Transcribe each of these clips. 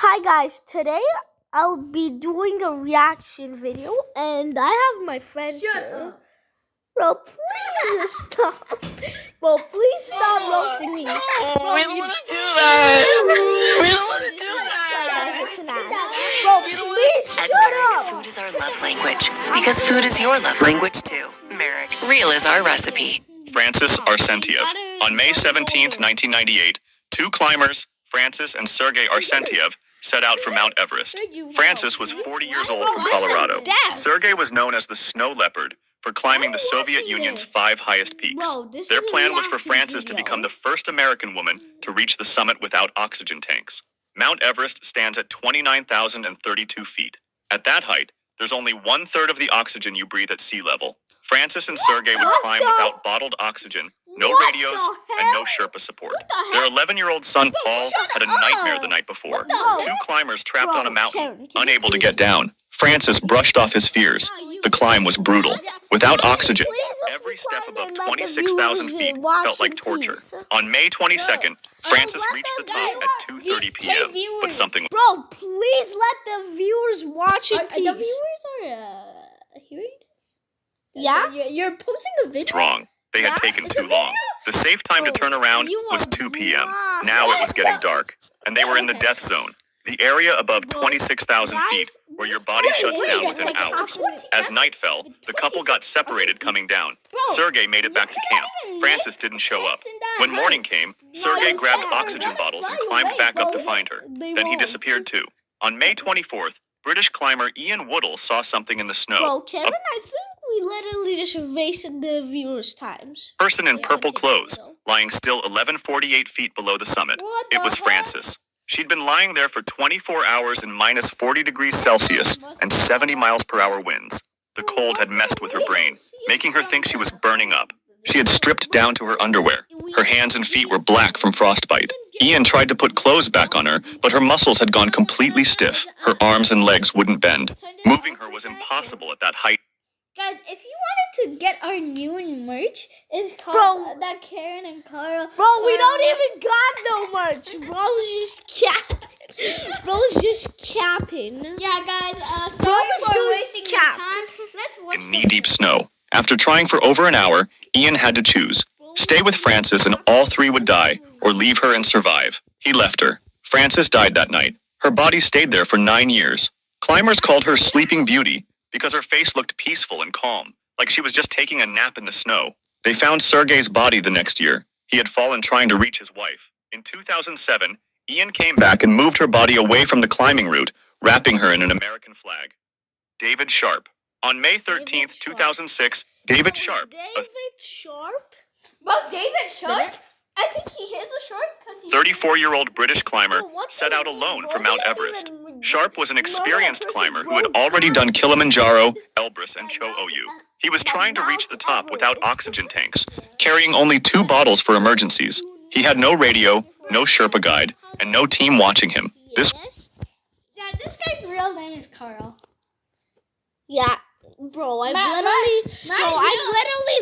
Hi guys, today I'll be doing a reaction video and I have my friend here. Bro, please stop. Bro, please stop roasting me. Bro, We don't want to do that. We don't want to do that. Bro, please shut up. Food is our love language because food is your love language too. Merrick, real is our recipe. Francis Arsentiev. On May 17, 1998, two climbers, Francis and Sergei Arsentiev, set out for Mount Everest. Francis was 40 years old from Colorado. Sergei was known as the Snow Leopard for climbing the Soviet Union's 5 highest peaks. Their plan was for Francis to become the first American woman to reach the summit without oxygen tanks. Mount Everest stands at 29,032 feet. At that height, there's only 1/3 of the oxygen you breathe at sea level. Francis and Sergei would climb without bottled oxygen, no radios, and no Sherpa support. Their 11-year-old son Paul had a nightmare the night before. Two climbers trapped on a mountain, unable to get down. Francis brushed off his fears. The climb was brutal. Without oxygen, every step above 26,000 feet felt like torture. On May 22nd, Francis reached the top at 2:30 p.m., but something... Bro, please let the viewers watch it, please. The viewers are hearing this? Yeah? You're posting a video? Wrong. They had taken too long. The safe time to turn around was 2 p.m. Now it was getting dark, and they were in the death zone, the area above 26,000 feet, where your body shuts down within hours. As night fell, the couple got separated coming down. Sergei made it back to camp. Francis didn't show up. When morning came, Sergei grabbed oxygen bottles and climbed back up to find her. Then he disappeared too. On May 24th, British climber Ian Woodall saw something in the snow. Bro, Kevin, I think we literally just wasted the viewers' times. A person in purple clothes, lying still 1148 feet below the summit. It was Francis. She'd been lying there for 24 hours in minus 40 degrees Celsius and 70 miles per hour winds. The cold had messed with her brain, making her think she was burning up. She had stripped down to her underwear. Her hands and feet were black from frostbite. Ian tried to put clothes back on her, but her muscles had gone completely stiff. Her arms and legs wouldn't bend. Moving her was impossible at that height. Guys, if you wanted to get our new merch, it's called that Karen and Carl. Bro, we don't even got no merch. Bro's just capping. Yeah, guys, sorry for wasting your time. Let's watch in knee-deep snow. After trying for over an hour, Ian had to choose. Stay with Francis and all three would die, or leave her and survive. He left her. Francis died that night. Her body stayed there for 9 years. Climbers called her Sleeping Beauty because her face looked peaceful and calm, like she was just taking a nap in the snow. They found Sergei's body the next year. He had fallen trying to reach his wife. In 2007, Ian came back and moved her body away from the climbing route, wrapping her in an American flag. David Sharp. On May 13th, 2006, David Sharp. David Sharp? Bro, David Sharp? I think he is a shark because he's 34-year-old British climber set out alone for Mount Everest. Sharp was an experienced climber who had already done Kilimanjaro, Elbrus, and Cho Oyu. He was trying to reach the top without oxygen tanks, carrying only 2 bottles for emergencies. He had no radio, no Sherpa guide, and no team watching him. Yeah, this guy's real name is Carl. Yeah. Bro, I've literally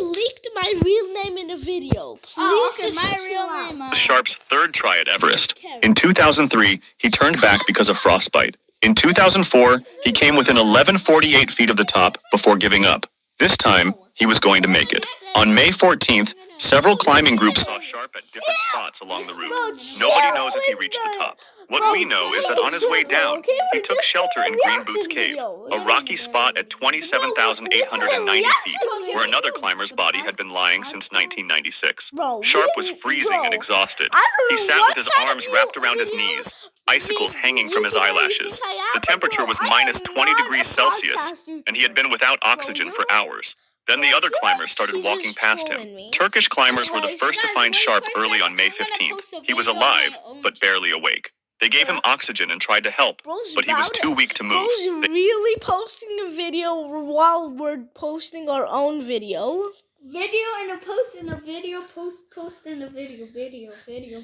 leaked my real name in a video. Please, my real name. Sharp's third try at Everest. In 2003, he turned back because of frostbite. In 2004, he came within 1148 feet of the top before giving up. This time, he was going to make it. On May 14th, several climbing groups saw Sharp at different spots along the route. Nobody knows if he reached the top. What we know is that on his way down, he took shelter in Green Boots Cave, a rocky spot at 27,890 feet, where another climber's body had been lying since 1996. Sharp was freezing and exhausted. He sat with his arms wrapped around his knees, icicles hanging from his eyelashes. The temperature was minus 20 degrees Celsius, and he had been without oxygen for hours. Then the other climbers started walking past him. Turkish climbers were the first to find Sharp early on May 15th. He was alive, but barely awake. They gave him oxygen and tried to help, but he was too weak to move. Bro's really posting a video while we're posting our own video. Video and a post and a video, post and a video,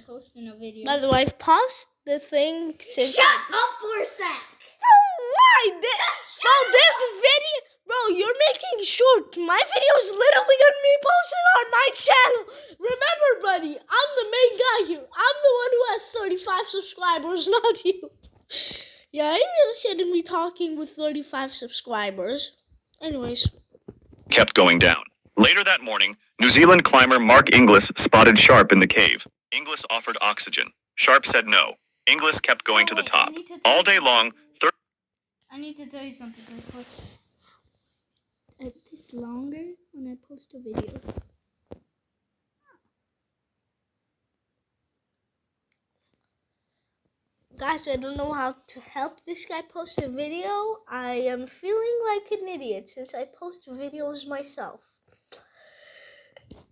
post and a video. By the way, I've paused the thing since... Shut up for a sec! Bro, why? This video... Bro, you're making short. My video is literally gonna be posted on my channel. Remember, buddy, I'm the main guy here. I'm the one who has 35 subscribers, not you. Yeah, I really shouldn't be talking with 35 subscribers. Anyways. Kept going down. Later that morning, New Zealand climber Mark Inglis spotted Sharp in the cave. Inglis offered oxygen. Sharp said no. Inglis kept going to the top. All day long, I need to tell you something. It takes longer when I post a video. Guys, I don't know how to help this guy post a video. I am feeling like an idiot since I post videos myself.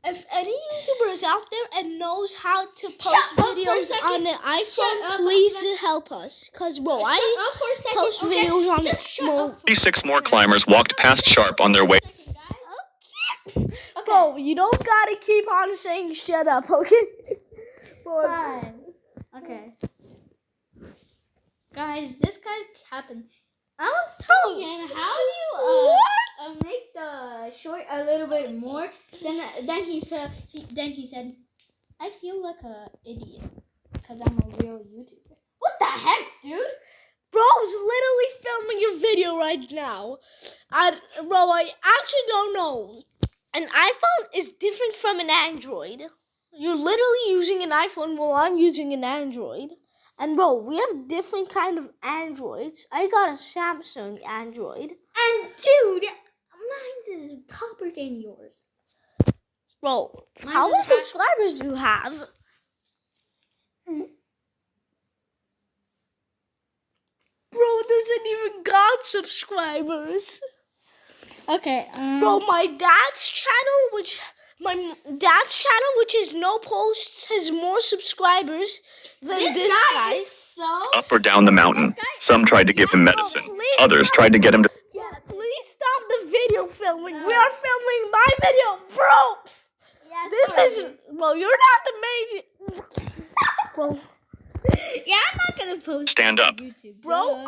If any YouTuber is out there and knows how to post videos on an iPhone, please help us. Because, bro, I post videos on the small. 36 more climbers walked past Sharp on their way. Okay. Bro, you don't gotta keep on saying shut up, okay? Fine. Okay. Guys, this guy's capping. I was telling him, how do you make the short a little bit more? Then he said, I feel like a idiot because I'm a real YouTuber. What the heck, dude? Bro's literally filming a video right now. Bro, I actually don't know. An iPhone is different from an Android. You're literally using an iPhone while I'm using an Android. And bro, we have different kind of Androids. I got a Samsung Android. And dude, mine's is topper than yours. Bro, how many subscribers do you have? Bro doesn't even got subscribers. Okay. Bro, my dad's channel, which is no posts, has more subscribers than this guy. Is so Up or down the mountain. Some tried to give him medicine. Others tried to get him to. Yeah, please stop the video filming. We are filming my video, bro. Yeah, this is, bro. You're not the main. Bro. Yeah, I'm not gonna post. Stand up. YouTube, bro.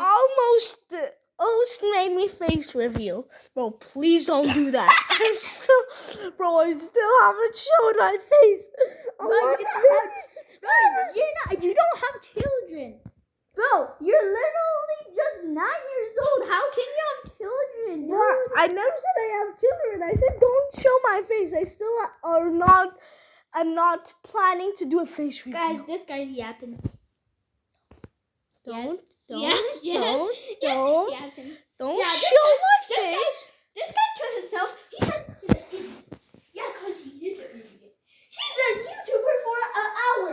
Almost made me face reveal. Bro, please don't do that. I still haven't shown my face. You don't have children. Bro, you're literally just 9 years old. How can you have children? Bro, I never said I have children. I said don't show my face. I still I'm not planning to do a face reveal. Guys, this guy's yapping. Don't Yeah, show This my face. This guy to himself, he said he's an idiot. Yeah, because he is an idiot. He's a YouTuber for an hour.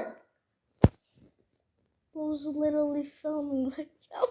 Bro's literally filming right now.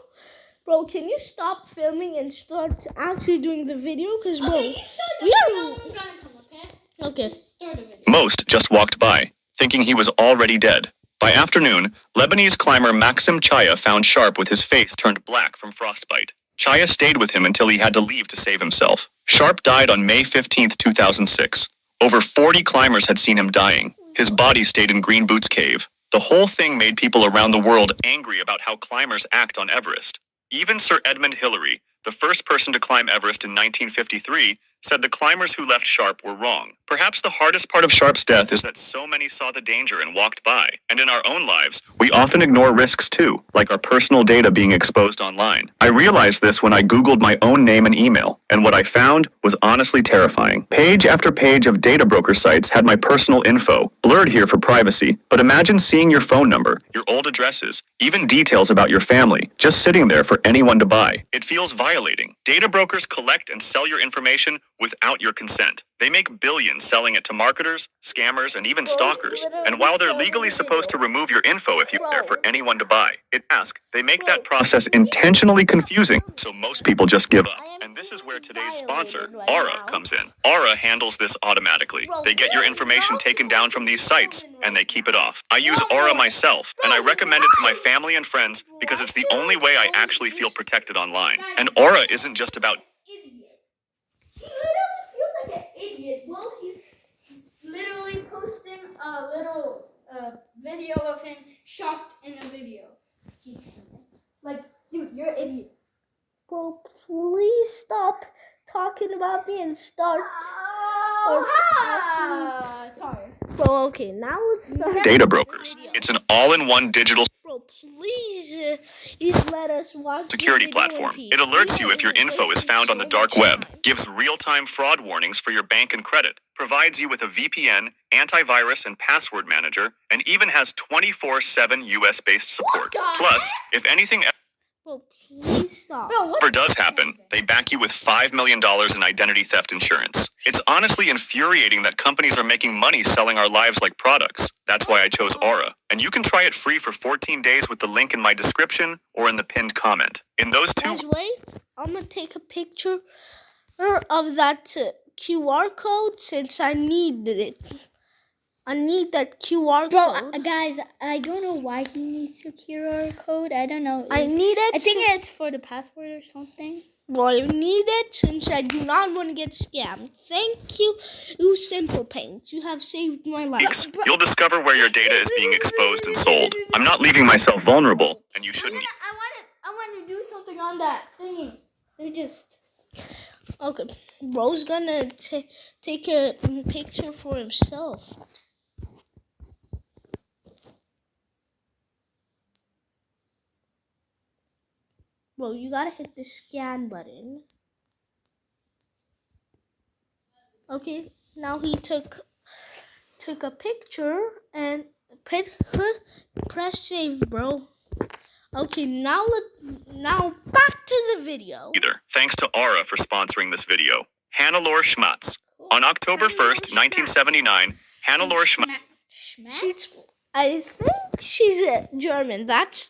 Bro, can you stop filming and start actually doing the video? Because, bro, okay, you start the video, I'm gonna come, okay? Okay. Just start the video. Most just walked by, thinking he was already dead. By afternoon, Lebanese climber Maxim Chaya found Sharp with his face turned black from frostbite. Chaya stayed with him until he had to leave to save himself. Sharp died on May 15, 2006. Over 40 climbers had seen him dying. His body stayed in Green Boots Cave. The whole thing made people around the world angry about how climbers act on Everest. Even Sir Edmund Hillary, the first person to climb Everest in 1953, said the climbers who left Sharp were wrong. Perhaps the hardest part of Sharp's death is that so many saw the danger and walked by. And in our own lives, we often ignore risks too, like our personal data being exposed online. I realized this when I Googled my own name and email, and what I found was honestly terrifying. Page after page of data broker sites had my personal info, blurred here for privacy, but imagine seeing your phone number, your old addresses, even details about your family, just sitting there for anyone to buy. It feels violating. Data brokers collect and sell your information without your consent. They make billions selling it to marketers, scammers, and even stalkers. And while they're legally supposed to remove your info if you're there for anyone to buy, they make that process intentionally confusing, so most people just give up. And this is where today's sponsor, Aura, comes in. Aura handles this automatically. They get your information taken down from these sites, and they keep it off. I use Aura myself, and I recommend it to my family and friends because it's the only way I actually feel protected online. And Aura isn't just about He literally feels like an idiot. Well, he's literally posting a little video of him shocked in a video. He's like, dude, you're an idiot. Bro, please stop talking about me and start. Sorry. Bro, okay, now let's start. data brokers. It's an all-in-one digital. Bro, please let us watch Security the video in platform. peace. It alerts you if your We info is wasted found on so the dark much web, time. gives real-time fraud warnings for your bank and credit, provides you with a VPN, antivirus and password manager, and even has 24/7 US-based support. Plus, if anything Bro, please stop. Bro, what? ever does happen, they back you with $5 million in identity theft insurance. It's honestly infuriating that companies are making money selling our lives like products. That's why I chose Aura. And you can try it free for 14 days with the link in my description or in the pinned comment. In those two... Guys, wait. I'm gonna take a picture of that QR code since I needed it. I need that QR code. Guys, I don't know why he needs a QR code. I don't know. I need it. I think it's for the password or something. Well, I need it since I do not want to get scammed. Thank you, you Simple Paint. You have saved my life. You'll discover where your data is being exposed and sold. I'm not leaving myself vulnerable, and you shouldn't... I want to do something on that thingy. They're just... Okay, bro's gonna take a picture for himself. Bro, you gotta hit the scan button. Okay, now he took a picture and press save, bro. Okay, now back to the video. Thanks to Aura for sponsoring this video. Hannelore Schmatz. On October 1st, 1979, Hannelore Schmatz I think she's German. That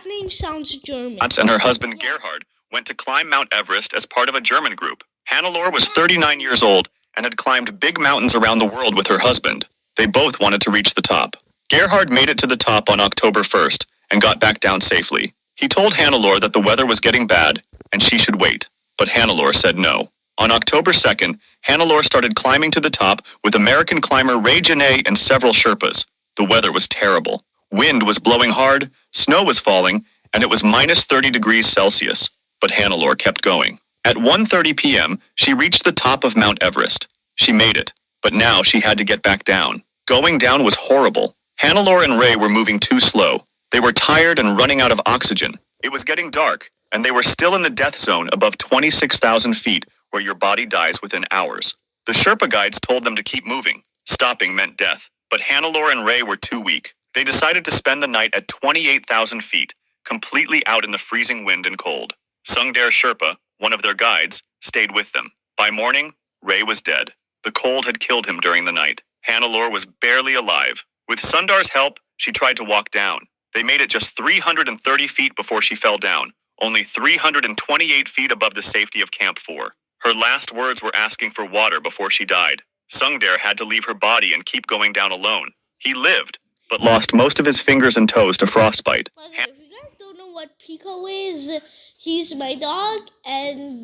name sounds German. and her husband Gerhard went to climb Mount Everest as part of a German group. Hannelore was 39 years old and had climbed big mountains around the world with her husband. They both wanted to reach the top. Gerhard made it to the top on October 1st and got back down safely. He told Hannelore that the weather was getting bad and she should wait, but Hannelore said no. On October 2nd, Hannelore started climbing to the top with American climber Ray Genet and several Sherpas. The weather was terrible. Wind was blowing hard, snow was falling, and it was minus 30 degrees Celsius. But Hannelore kept going. At 1:30 p.m., she reached the top of Mount Everest. She made it, but now she had to get back down. Going down was horrible. Hannelore and Ray were moving too slow. They were tired and running out of oxygen. It was getting dark, and they were still in the death zone above 26,000 feet, where your body dies within hours. The Sherpa guides told them to keep moving. Stopping meant death. But Hannelore and Ray were too weak. They decided to spend the night at 28,000 feet, completely out in the freezing wind and cold. Sungdaer Sherpa, one of their guides, stayed with them. By morning, Ray was dead. The cold had killed him during the night. Hannelore was barely alive. With Sundar's help, she tried to walk down. They made it just 330 feet before she fell down, only 328 feet above the safety of Camp 4. Her last words were asking for water before she died. Sungdaer had to leave her body and keep going down alone. He lived, but lost most of his fingers and toes to frostbite. By the way, if you guys don't know what Pico is, he's my dog, and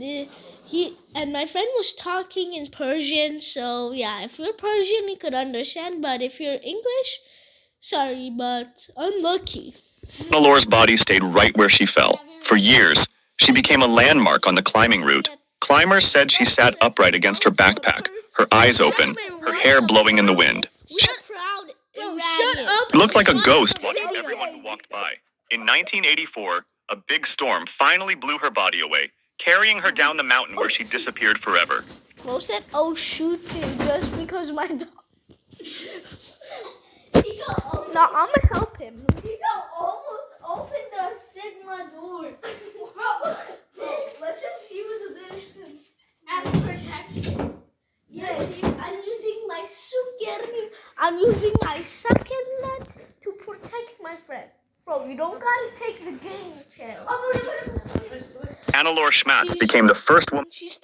my friend was talking in Persian. So yeah, if you're Persian, you could understand. But if you're English, sorry, but unlucky. Hannellore's body stayed right where she fell. For years, she became a landmark on the climbing route. Climbers said she sat upright against her backpack, her eyes open, her hair blowing in the wind. We're proud Shut up. She looked like a ghost watching everyone who walked by. In 1984, a big storm finally blew her body away, carrying her down the mountain where she disappeared forever. Flo said, "Oh, shooting," just because my dog. No, I'm gonna help him. Pico almost opened the Sigma door. Let's just use this As protection. Yes, I'm using my sukeri. I'm using my second net to protect my friend. Bro, you don't gotta take the game channel. Hannelore Schmatz became the first woman. He's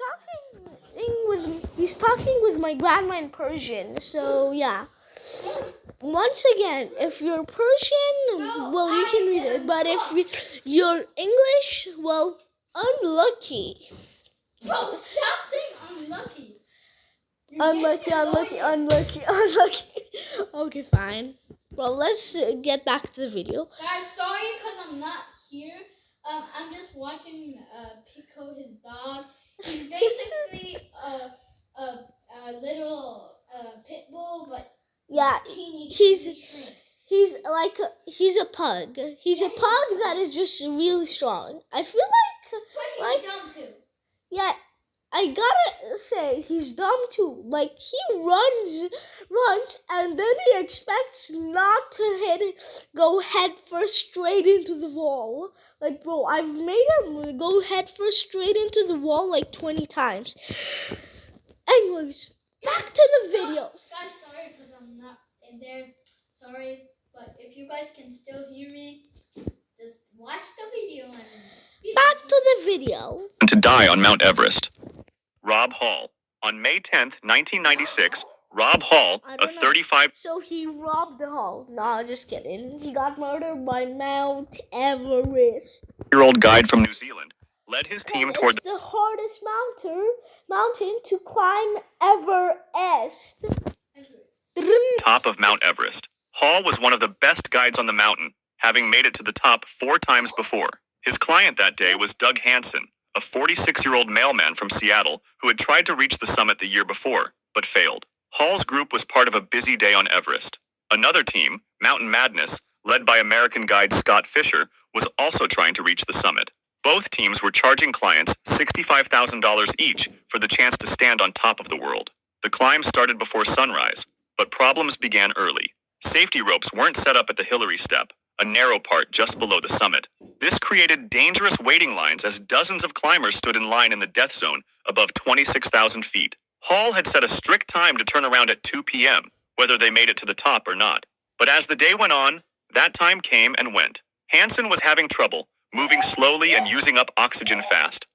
talking with my grandma in Persian. So yeah. Once again, if you're Persian, well, you can read it. But if you're English, well, unlucky. Bro, stop saying unlucky. Unlucky. Okay, fine. Well, let's get back to the video. Guys, sorry because I'm not here. I'm just watching Pico, his dog. He's basically a little pit bull, but Yeah, teeny he's shrinked. he's a pug. He's a pug that is just really strong. I feel But he's dumb too. yeah, I gotta say he's dumb too. Like he runs, and then he expects not to go head first straight into the wall. Like bro, I've made him go head first straight into the wall like 20 times. Anyways, back to the video. Guys, sorry because I'm not in there. Sorry, but if you guys can still hear me, just watch the video and back to the video. To die on Mount Everest. Rob Hall. On May 10th, 1996, Rob Hall, a 35... So he robbed the hall. No, just kidding. He got murdered by Mount Everest. ...year-old guide from New Zealand led his team toward the hardest mountain to climb Everest. Top of Mount Everest. Hall was one of the best guides on the mountain, having made it to the top 4 times before. His client that day was Doug Hansen, a 46-year-old mailman from Seattle who had tried to reach the summit the year before, but failed. Hall's group was part of a busy day on Everest. Another team, Mountain Madness, led by American guide Scott Fisher, was also trying to reach the summit. Both teams were charging clients $65,000 each for the chance to stand on top of the world. The climb started before sunrise, but problems began early. Safety ropes weren't set up at the Hillary Step, a narrow part just below the summit. This created dangerous waiting lines as dozens of climbers stood in line in the death zone above 26,000 feet. Hall had set a strict time to turn around at 2 p.m., whether they made it to the top or not. But as the day went on, that time came and went. Hansen was having trouble, moving slowly and using up oxygen fast.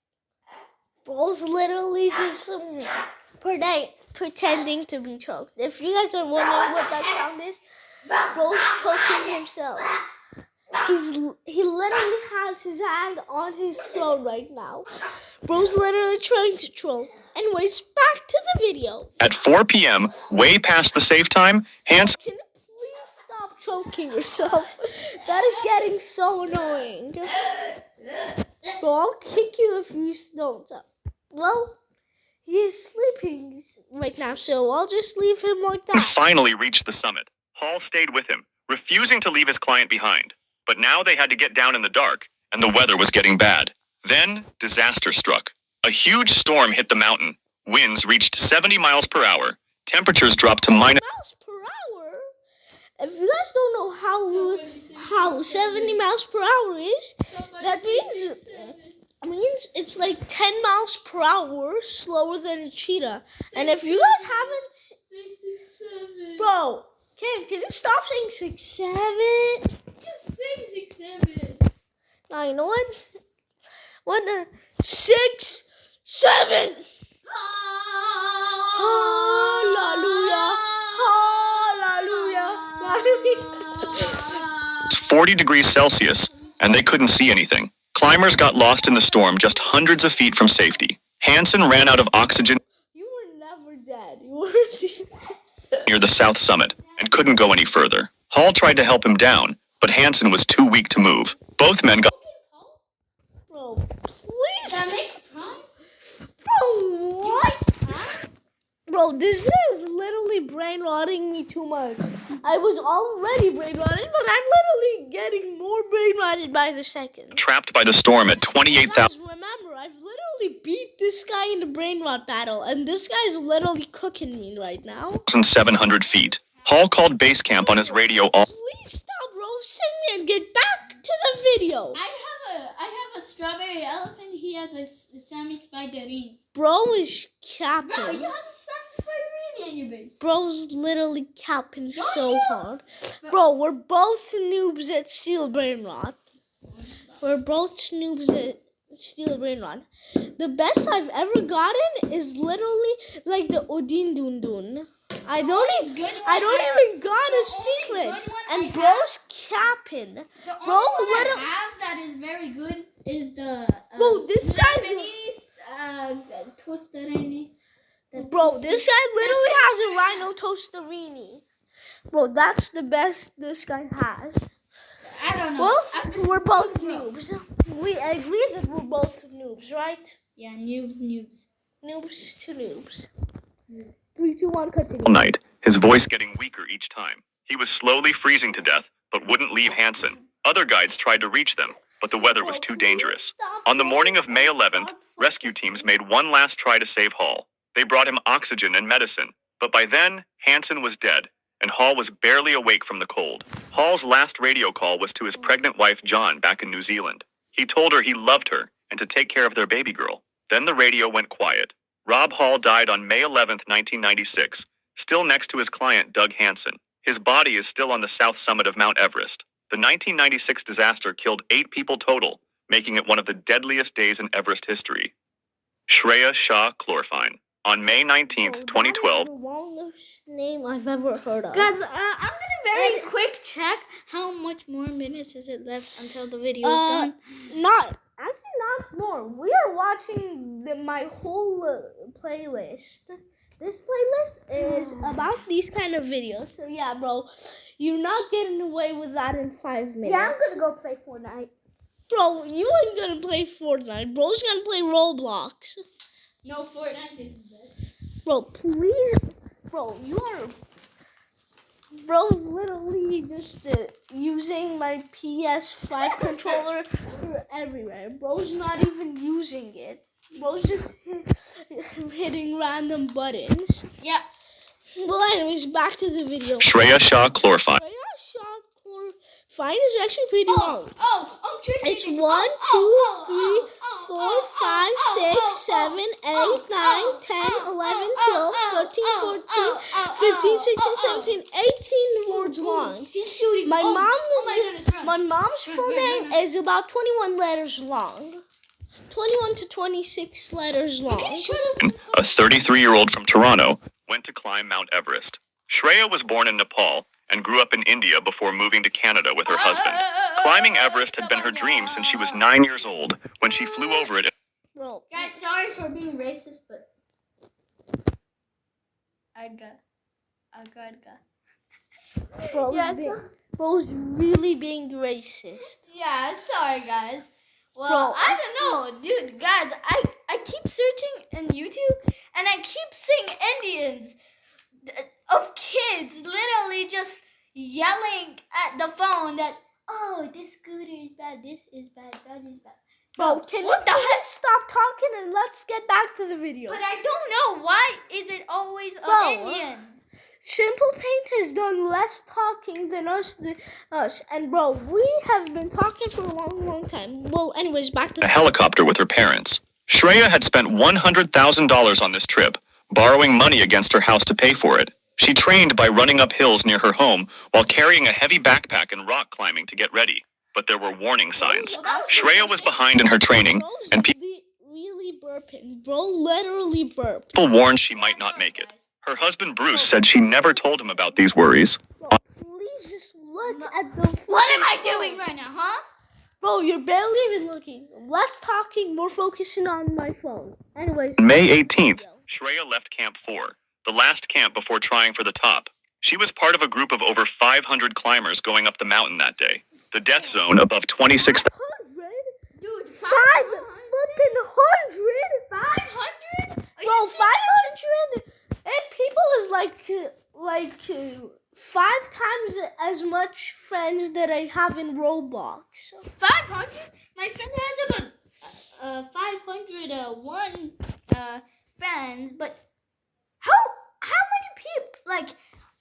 Bro's literally just pretending to be choked. If you guys are wondering what that sound is, Bro's choking himself. He literally has his hand on his throat right now. Bro's literally trying to troll. Anyways, back to the video. At 4 p.m., way past the safe time, Hansen... Can you please stop choking yourself? That is getting so annoying. Bro, I'll kick you if you don't. Well, he is sleeping right now, so I'll just leave him like that. Finally reached the summit. Hall stayed with him, refusing to leave his client behind. But now they had to get down in the dark, and the weather was getting bad. Then, disaster struck. A huge storm hit the mountain. Winds reached 70 miles per hour. Temperatures dropped to minus... Miles per hour? If you guys don't know how 70 miles per hour is, that means it's like 10 miles per hour slower than a cheetah. And if you guys haven't... 667. Bro, can you stop saying 6'7"? Just say 6'7". Now, you know what? What? 6'7". Hallelujah. Hallelujah. It's 40 degrees Celsius, and they couldn't see anything. Climbers got lost in the storm just hundreds of feet from safety. Hansen ran out of oxygen. You were never dead. You were near the south summit and couldn't go any further. Hall tried to help him down, but Hansen was too weak to move. Both men got... Bro, please. That makes prime? Bro, what? Bro, this is literally brain rotting me too much. I was already brain rotted, but I'm literally getting more brain rotted by the second. Trapped by the storm at 28,000... Remember, I've literally beat this guy in the brain rot battle, and this guy's literally cooking me right now. 700 feet. Hall called base camp on his radio all... Please stop roasting me and get back to the video. I have a strawberry elephant. He has a Sammy Spiderini. Bro is capping. Bro, you have a Sammy Spiderini in your base. Bro's literally capping so hard. Bro, we're both noobs at Steel Brain Rot. We're both noobs at Steel Brain Rot. The best I've ever gotten is literally like the Odin Dun Dun. I don't even got a secret. And bro's capping. The Bro, only one I have that is very good is the bro, this guy's Japanese tostarini. Bro, this guy literally has a Rhino Tostarini. Bro, that's the best this guy has. I don't know. Well, we're both noobs. We agree that we're both noobs, right? Yeah, noobs. Noobs to noobs. 3, 2, 1, continue. All night, his voice getting weaker each time. He was slowly freezing to death, but wouldn't leave Hansen. Other guides tried to reach them, but the weather was too dangerous. On the morning of May 11th, rescue teams made one last try to save Hall. They brought him oxygen and medicine, but by then, Hansen was dead, and Hall was barely awake from the cold. Hall's last radio call was to his pregnant wife, John, back in New Zealand. He told her he loved her and to take care of their baby girl. Then the radio went quiet. Rob Hall died on May 11th, 1996, still next to his client, Doug Hansen. His body is still on the south summit of Mount Everest. The 1996 disaster killed 8 people total, making it one of the deadliest days in Everest history. Shreya Shah Chlorfine. On May 19th, 2012. That is the longest name I've ever heard of. Guys, I'm gonna very quick check how much more minutes is it left until the video is done. Not more. We are watching my whole playlist. This playlist is about these kind of videos. So yeah, bro, you're not getting away with that in 5 minutes. Yeah, I'm gonna go play Fortnite. Bro, you ain't gonna play Fortnite. Bro's gonna play Roblox. No, Fortnite is best. Bro, please. Bro, Bro's literally just using my PS5 controller for everywhere. Bro's not even using it. Bro's just hitting random buttons. Yeah. Well, anyways, back to the video. Shreya Shah Chlorfine. Shreya Shah Chlorfine is actually pretty long. Tracy. It's 1, 2, 3, 4, 5, 6, 7, 8, 9, 10, 11, 12, 13, 14, 15, 16, 17, 18 words long. He's shooting. My goodness, mom's full name is about 21 letters long. 21 to 26 letters long. A 33-year-old from Toronto went to climb Mount Everest. Shreya was born in Nepal and grew up in India before moving to Canada with her husband. Climbing Everest had been her dream since she was 9 years old when she flew over it. Bro, Guys, sorry for being racist, but Bro's really being racist. Yeah, sorry guys. Well, Bro, I don't know, dude, guys, I keep searching in YouTube and I keep seeing Indians of kids literally just yelling at the phone that, oh, this scooter is bad, this is bad, that is bad. Bro, can you stop talking and let's get back to the video? But I don't know, why is it always Bro, Indian? Simple Paint has done less talking than us, and bro, we have been talking for a long time. Well, anyways, back to a helicopter with her parents. Shreya had spent $100,000 on this trip, borrowing money against her house to pay for it. She trained by running up hills near her home while carrying a heavy backpack and rock climbing to get ready. But there were warning signs. Shreya was behind in her training, and people really burping. Bro literally burped. warned she might not make it. Her husband Bruce said she never told him about these worries. Bro, please just look at the... What am I doing right now, huh? Bro, you're barely even looking. Less talking, more focusing on my phone. Anyways. On May 18th, Shreya left Camp 4, the last camp before trying for the top. She was part of a group of over 500 climbers going up the mountain that day. The death zone above 26,000. 500? Dude, 500? 500? Bro, 500? 8 people is like 5 times as much friends that I have in Roblox. 500? My friend has about 501 friends, but how many people, like,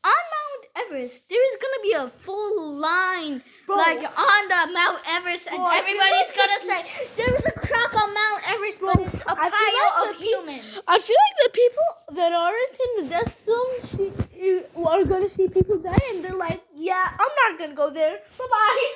on Mount Everest, there's gonna be a full line, Bro, like, on the Mount Everest, and bro, everybody's gonna say, there's a crack on Mount Everest, but it's a pile of humans. I feel like the people that aren't in the death zone are gonna see people die, and they're like, yeah, I'm not gonna go there, bye-bye.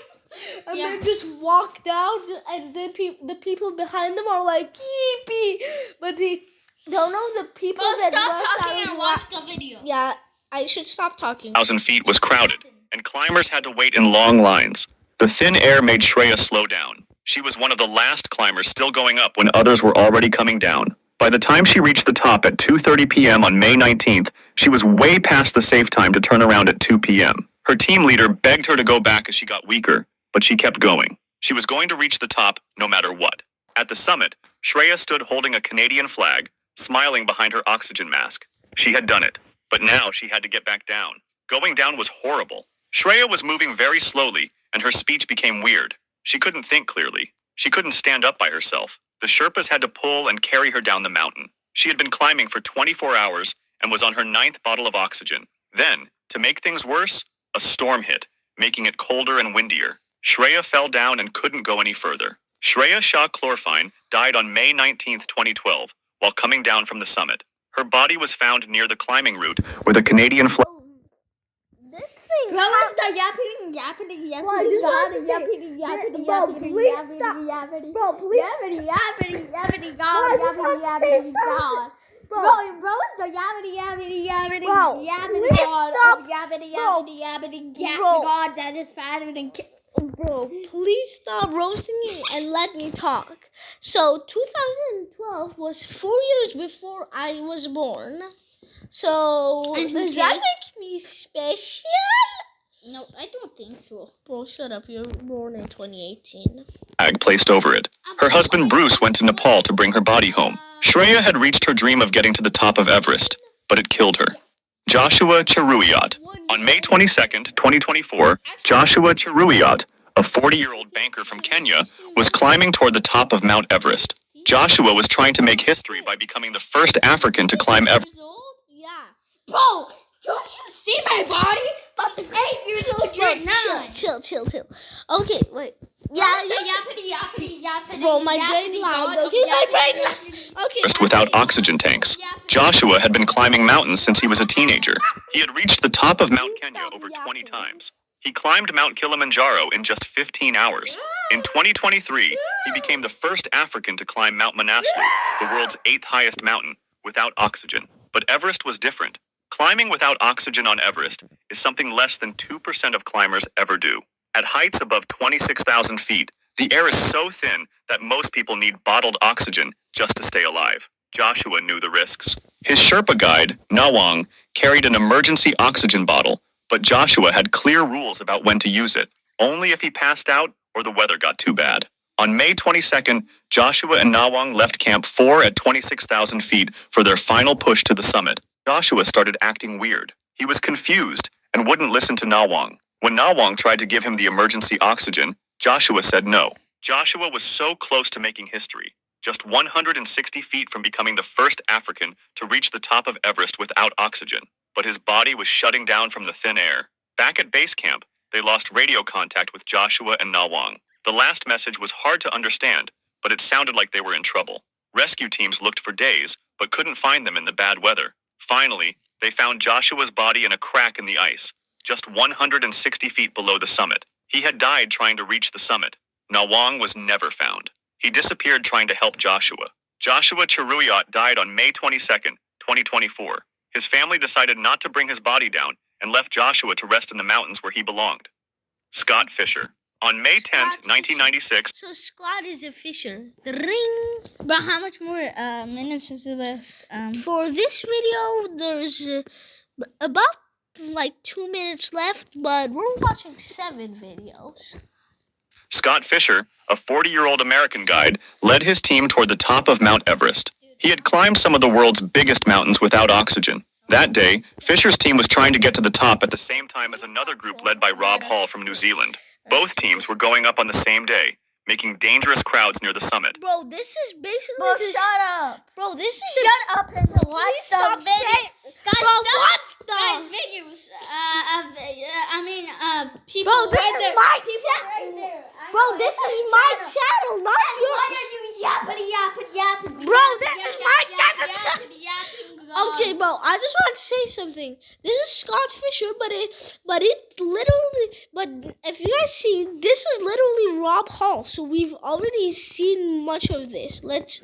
And Yeah. then just walk down, and then the people behind them are like, yippee. But they don't know the people Well, that stop left talking out and watch the video. Yeah, I should stop talking. 1,000 feet was crowded, and climbers had to wait in long lines. The thin air made Shreya slow down. She was one of the last climbers still going up when others were already coming down. By the time she reached the top at 2:30 p.m. on May 19th, she was way past the safe time to turn around at 2 p.m. Her team leader begged her to go back as she got weaker, but she kept going. She was going to reach the top no matter what. At the summit, Shreya stood holding a Canadian flag, smiling behind her oxygen mask. She had done it, but now she had to get back down. Going down was horrible. Shreya was moving very slowly, and her speech became weird. She couldn't think clearly. She couldn't stand up by herself. The Sherpas had to pull and carry her down the mountain. She had been climbing for 24 hours and was on her 9th bottle of oxygen. Then, to make things worse, a storm hit, making it colder and windier. Shreya fell down and couldn't go any further. Shreya Shah Chlorfine died on May 19, 2012, while coming down from the summit. Her body was found near the climbing route where the Canadian flag. This thing. Bro, it's the yapping. Bro, please stop. Bro, it's the yappity. Bro, please stop. God, that is fatter than. Bro, please stop roasting me and let me talk. So, 2012 was 4 years before I was born. So, does that make me special? No, I don't think so. Bro, shut up. You're born in 2018. Flag placed over it. Her husband Bruce went to Nepal to bring her body home. Shreya had reached her dream of getting to the top of Everest, but it killed her. Joshua Cheruyot. On May 22nd, 2024, Joshua Cheruyot, a 40-year-old banker from Kenya, was climbing toward the top of Mount Everest. Joshua was trying to make history by becoming the first African to climb Everest. Yeah. Bro, don't you see my body? I'm 8 years old, you're 9. Chill. Okay, wait. Yappity. Bro, my brain loud. Okay, my brain loud. Okay. Without oxygen tanks. Joshua had been climbing mountains since he was a teenager. He had reached the top of Mount Kenya over 20 times. He climbed Mount Kilimanjaro in just 15 hours. In 2023, he became the first African to climb Mount Manaslu, the world's 8th highest mountain, without oxygen. But Everest was different. Climbing without oxygen on Everest is something less than 2% of climbers ever do. At heights above 26,000 feet, the air is so thin that most people need bottled oxygen just to stay alive. Joshua knew the risks. His Sherpa guide, Nawang, carried an emergency oxygen bottle, but Joshua had clear rules about when to use it, only if he passed out or the weather got too bad. On May 22nd, Joshua and Nawang left Camp 4 at 26,000 feet for their final push to the summit. Joshua started acting weird. He was confused and wouldn't listen to Nawang. When Nawang tried to give him the emergency oxygen, Joshua said no. Joshua was so close to making history, just 160 feet from becoming the first African to reach the top of Everest without oxygen. But his body was shutting down from the thin air. Back at base camp, they lost radio contact with Joshua and Nawang. The last message was hard to understand, but it sounded like they were in trouble. Rescue teams looked for days, but couldn't find them in the bad weather. Finally, they found Joshua's body in a crack in the ice, just 160 feet below the summit. He had died trying to reach the summit. Nawang was never found. He disappeared trying to help Joshua. Joshua Cheruyot died on May 22nd, 2024. His family decided not to bring his body down and left Joshua to rest in the mountains where he belonged. Scott Fisher. On May 10th, 1996. So Scott is a fisher. The ring. But how much more minutes is there left? For this video, there's about like 2 minutes left, but we're watching 7 videos. Scott Fisher, a 40-year-old American guide, led his team toward the top of Mount Everest. He had climbed some of the world's biggest mountains without oxygen. That day, Fisher's team was trying to get to the top at the same time as another group led by Rob Hall from New Zealand. Both teams were going up on the same day, making dangerous crowds near the summit. Bro, this is basically Bro, shut up. Bro, this is Shut up and watch the video. Guys, Bro, stop. what the? Guys, videos. People. Bro, this right is there. my People channel. right there. Bro, this is my channel, not Why yours. are you yapping? Bro, this is my channel. Okay, bro, I just want to say something. This is Scott Fisher, but if you guys see, this is literally Rob Hall. So we've already seen much of this. Let's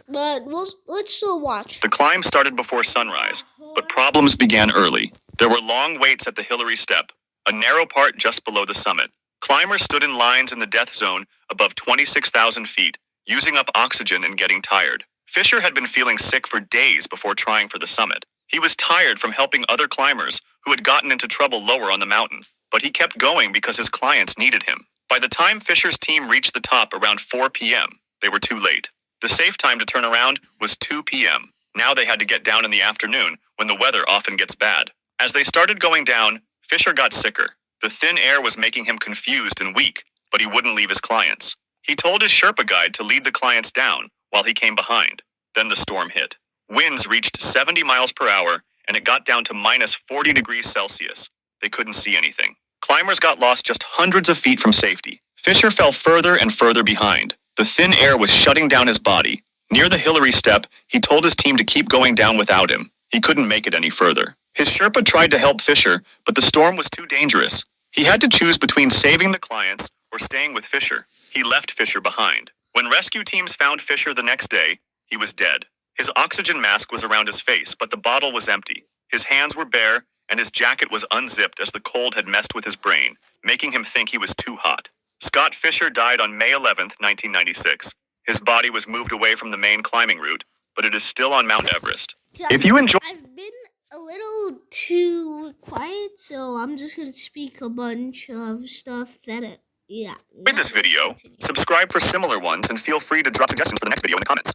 still watch. The climb started before sunrise, but problems began early. There were long waits at the Hillary Step, a narrow part just below the summit. Climbers stood in lines in the death zone above 26,000 feet, using up oxygen and getting tired. Fisher had been feeling sick for days before trying for the summit. He was tired from helping other climbers who had gotten into trouble lower on the mountain, but he kept going because his clients needed him. By the time Fisher's team reached the top around 4 p.m., they were too late. The safe time to turn around was 2 p.m. Now they had to get down in the afternoon when the weather often gets bad. As they started going down, Fisher got sicker. The thin air was making him confused and weak, but he wouldn't leave his clients. He told his Sherpa guide to lead the clients down while he came behind. Then the storm hit. Winds reached 70 miles per hour, and it got down to minus 40 degrees Celsius. They couldn't see anything. Climbers got lost just hundreds of feet from safety. Fisher fell further and further behind. The thin air was shutting down his body. Near the Hillary step, he told his team to keep going down without him. He couldn't make it any further. His Sherpa tried to help Fisher, but the storm was too dangerous. He had to choose between saving the clients or staying with Fisher. He left Fisher behind. When rescue teams found Fisher the next day, he was dead. His oxygen mask was around his face, but the bottle was empty. His hands were bare, and his jacket was unzipped as the cold had messed with his brain, making him think he was too hot. Scott Fisher died on May 11th, 1996. His body was moved away from the main climbing route, but it is still on Mount Everest. If you enjoy... I've been a little too quiet, so I'm just going to speak a bunch of stuff that... Yeah. Enjoyed this video, subscribe for similar ones, and feel free to drop suggestions for the next video in the comments.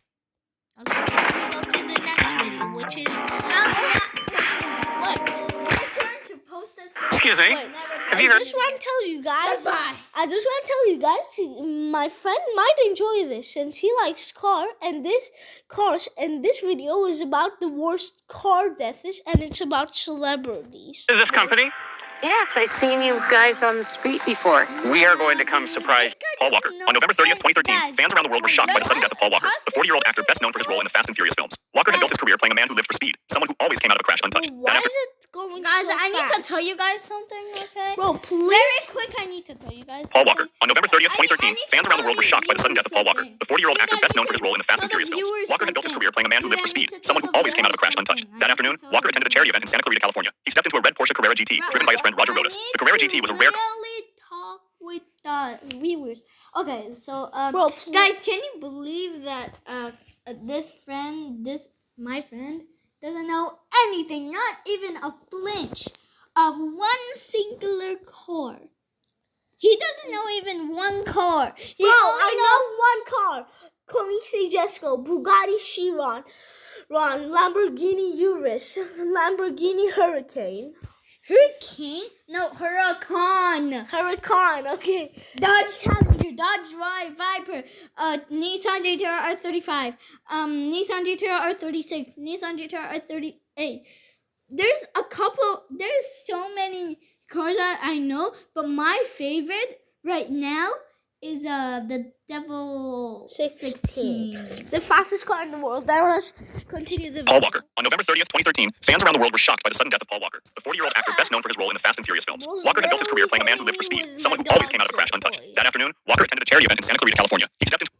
Okay, let's go to the next video, which is... Excuse me? I just want to tell you guys... I just want to tell you guys, my friend might enjoy this since he likes cars, and this video is about the worst car deaths, and it's about celebrities. Is this company? Yes, I've seen you guys on the street before. We are going to come surprise Paul Walker. On November 30th, 2013, fans around the world were shocked by the sudden death of Paul Walker, the 40-year-old actor best known for his role in the Fast and Furious films. Walker had built his career playing a man who lived for speed, someone who always came out of a crash untouched. Why is it going Guys, so I need to fast? tell you guys something, okay? Bro, please. Very quick, I need to tell you guys Paul something. Walker. On November 30th, 2013, fans around the world were shocked by the sudden death of Paul Walker, the 40-year-old actor best known for his role in the Fast and Furious films. Walker had built his career playing a man who lived for speed, someone who always came out of a crash untouched. That afternoon, Walker attended a charity event in Santa Clarita, California. He stepped into a red Porsche Carrera GT, driven by his friend Roger Rodas. The Carrera GT was a rare... talk with the viewers. Okay, so Bro, guys, can you believe that my friend doesn't know anything, not even a flinch of one singular car. He doesn't know even one car. He Bro, only I know one car. Comici Jesco, Bugatti Chiron, Lamborghini Urus, Lamborghini Hurricane. Hurricane? No, Huracan. Huracan, okay. Dodge Challenger, Dodge Viper, Nissan GTR R35, Nissan GTR R36, Nissan GTR R38. There's so many cars that I know, but my favorite right now is the Devil 16. The fastest car in the world. Now let's continue the video. Paul Walker. On November 30th, 2013, fans around the world were shocked by the sudden death of Paul Walker, the 40-year-old actor best known for his role in the Fast and Furious films. Walker had built his career playing a man who lived for speed, someone who always came out of a crash untouched. That afternoon, Walker attended a charity event in Santa Clarita, California. He stepped into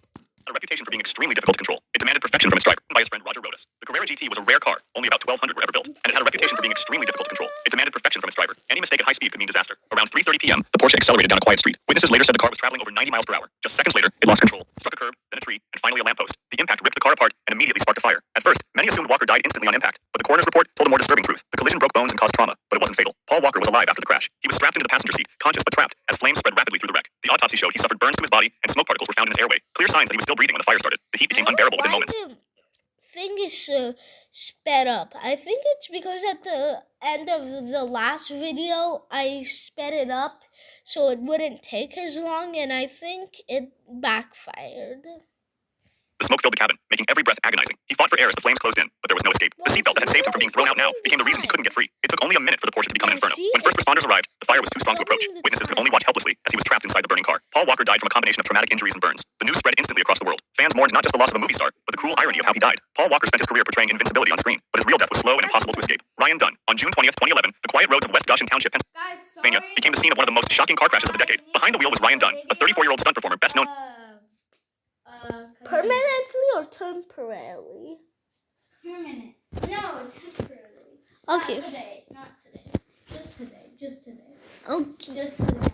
a reputation for being extremely difficult to control. It demanded perfection from its driver, by his friend Roger Rodas. The Carrera GT was a rare car, only about 1,200 were ever built, and it had a reputation for being extremely difficult to control. It demanded perfection from its driver. Any mistake at high speed could mean disaster. Around 3:30 p.m., the Porsche accelerated down a quiet street. Witnesses later said the car was traveling over 90 miles per hour. Just seconds later, it lost control, struck a curb, then a tree, and finally a lamppost. The impact ripped the car apart and immediately sparked a fire. At first, many assumed Walker died instantly on impact, but the coroner's report told a more disturbing truth. The collision broke bones and caused trauma, but it wasn't fatal. Paul Walker was alive after the crash. He was strapped into the passenger seat, conscious but trapped, as flames spread rapidly through the wreck. The autopsy showed he suffered burns to his body, and smoke particles were found in his airway. Clear signs that he was still breathing when the fire started. The heat became unbearable within moments. The thing is sped up. I think it's because at the end of the last video, I sped it up so it wouldn't take as long, and I think it backfired. The smoke filled the cabin, making every breath agonizing. He fought for air as the flames closed in, but there was no escape. The seatbelt that had saved him from being thrown out now became the reason he couldn't get free. It took only a minute for the Porsche to become an inferno. When first responders arrived, the fire was too strong to approach. Witnesses could only watch helplessly as he was trapped inside the burning car. Paul Walker died from a combination of traumatic injuries and burns. The news spread instantly across the world. Fans mourned not just the loss of a movie star, but the cruel irony of how he died. Paul Walker spent his career portraying invincibility on screen, but his real death was slow and impossible to escape. Ryan Dunn. On June 20th, 2011, the quiet roads of West Goshen Township, Pennsylvania, became the scene of one of the most shocking car crashes of the decade. Behind the wheel was Ryan Dunn, a 34-year-old stunt performer best known... Permanently or temporarily? Permanent. No, temporarily. Okay. Not today. Just today. Okay. Just today.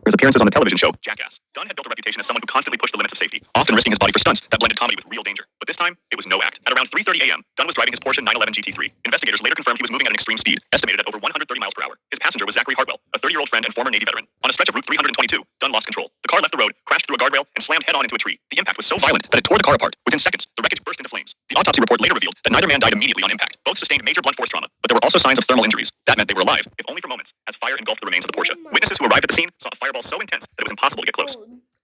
for his appearances on the television show Jackass. Dunn had built a reputation as someone who constantly pushed the limits of safety, often risking his body for stunts that blended comedy with real danger. But this time, it was no act. At around 3:30 a.m., Dunn was driving his Porsche 911 GT3. Investigators later confirmed he was moving at an extreme speed, estimated at over 130 miles per hour. His passenger was Zachary Hartwell, a 30-year-old friend and former Navy veteran. On a stretch of Route 322, Dunn lost control. The car left the road, crashed through a guardrail, and slammed head-on into a tree. The impact was so violent that it tore the car apart. Within seconds, the wreckage burst into flames. The autopsy report later revealed that neither man died immediately on impact. Both sustained major blunt force trauma, but there were also signs of thermal injuries. That meant they were alive, if only for moments, as fire engulfed the remains of the Porsche. Witnesses who arrived at the scene saw a fireball so intense that it was impossible to get close.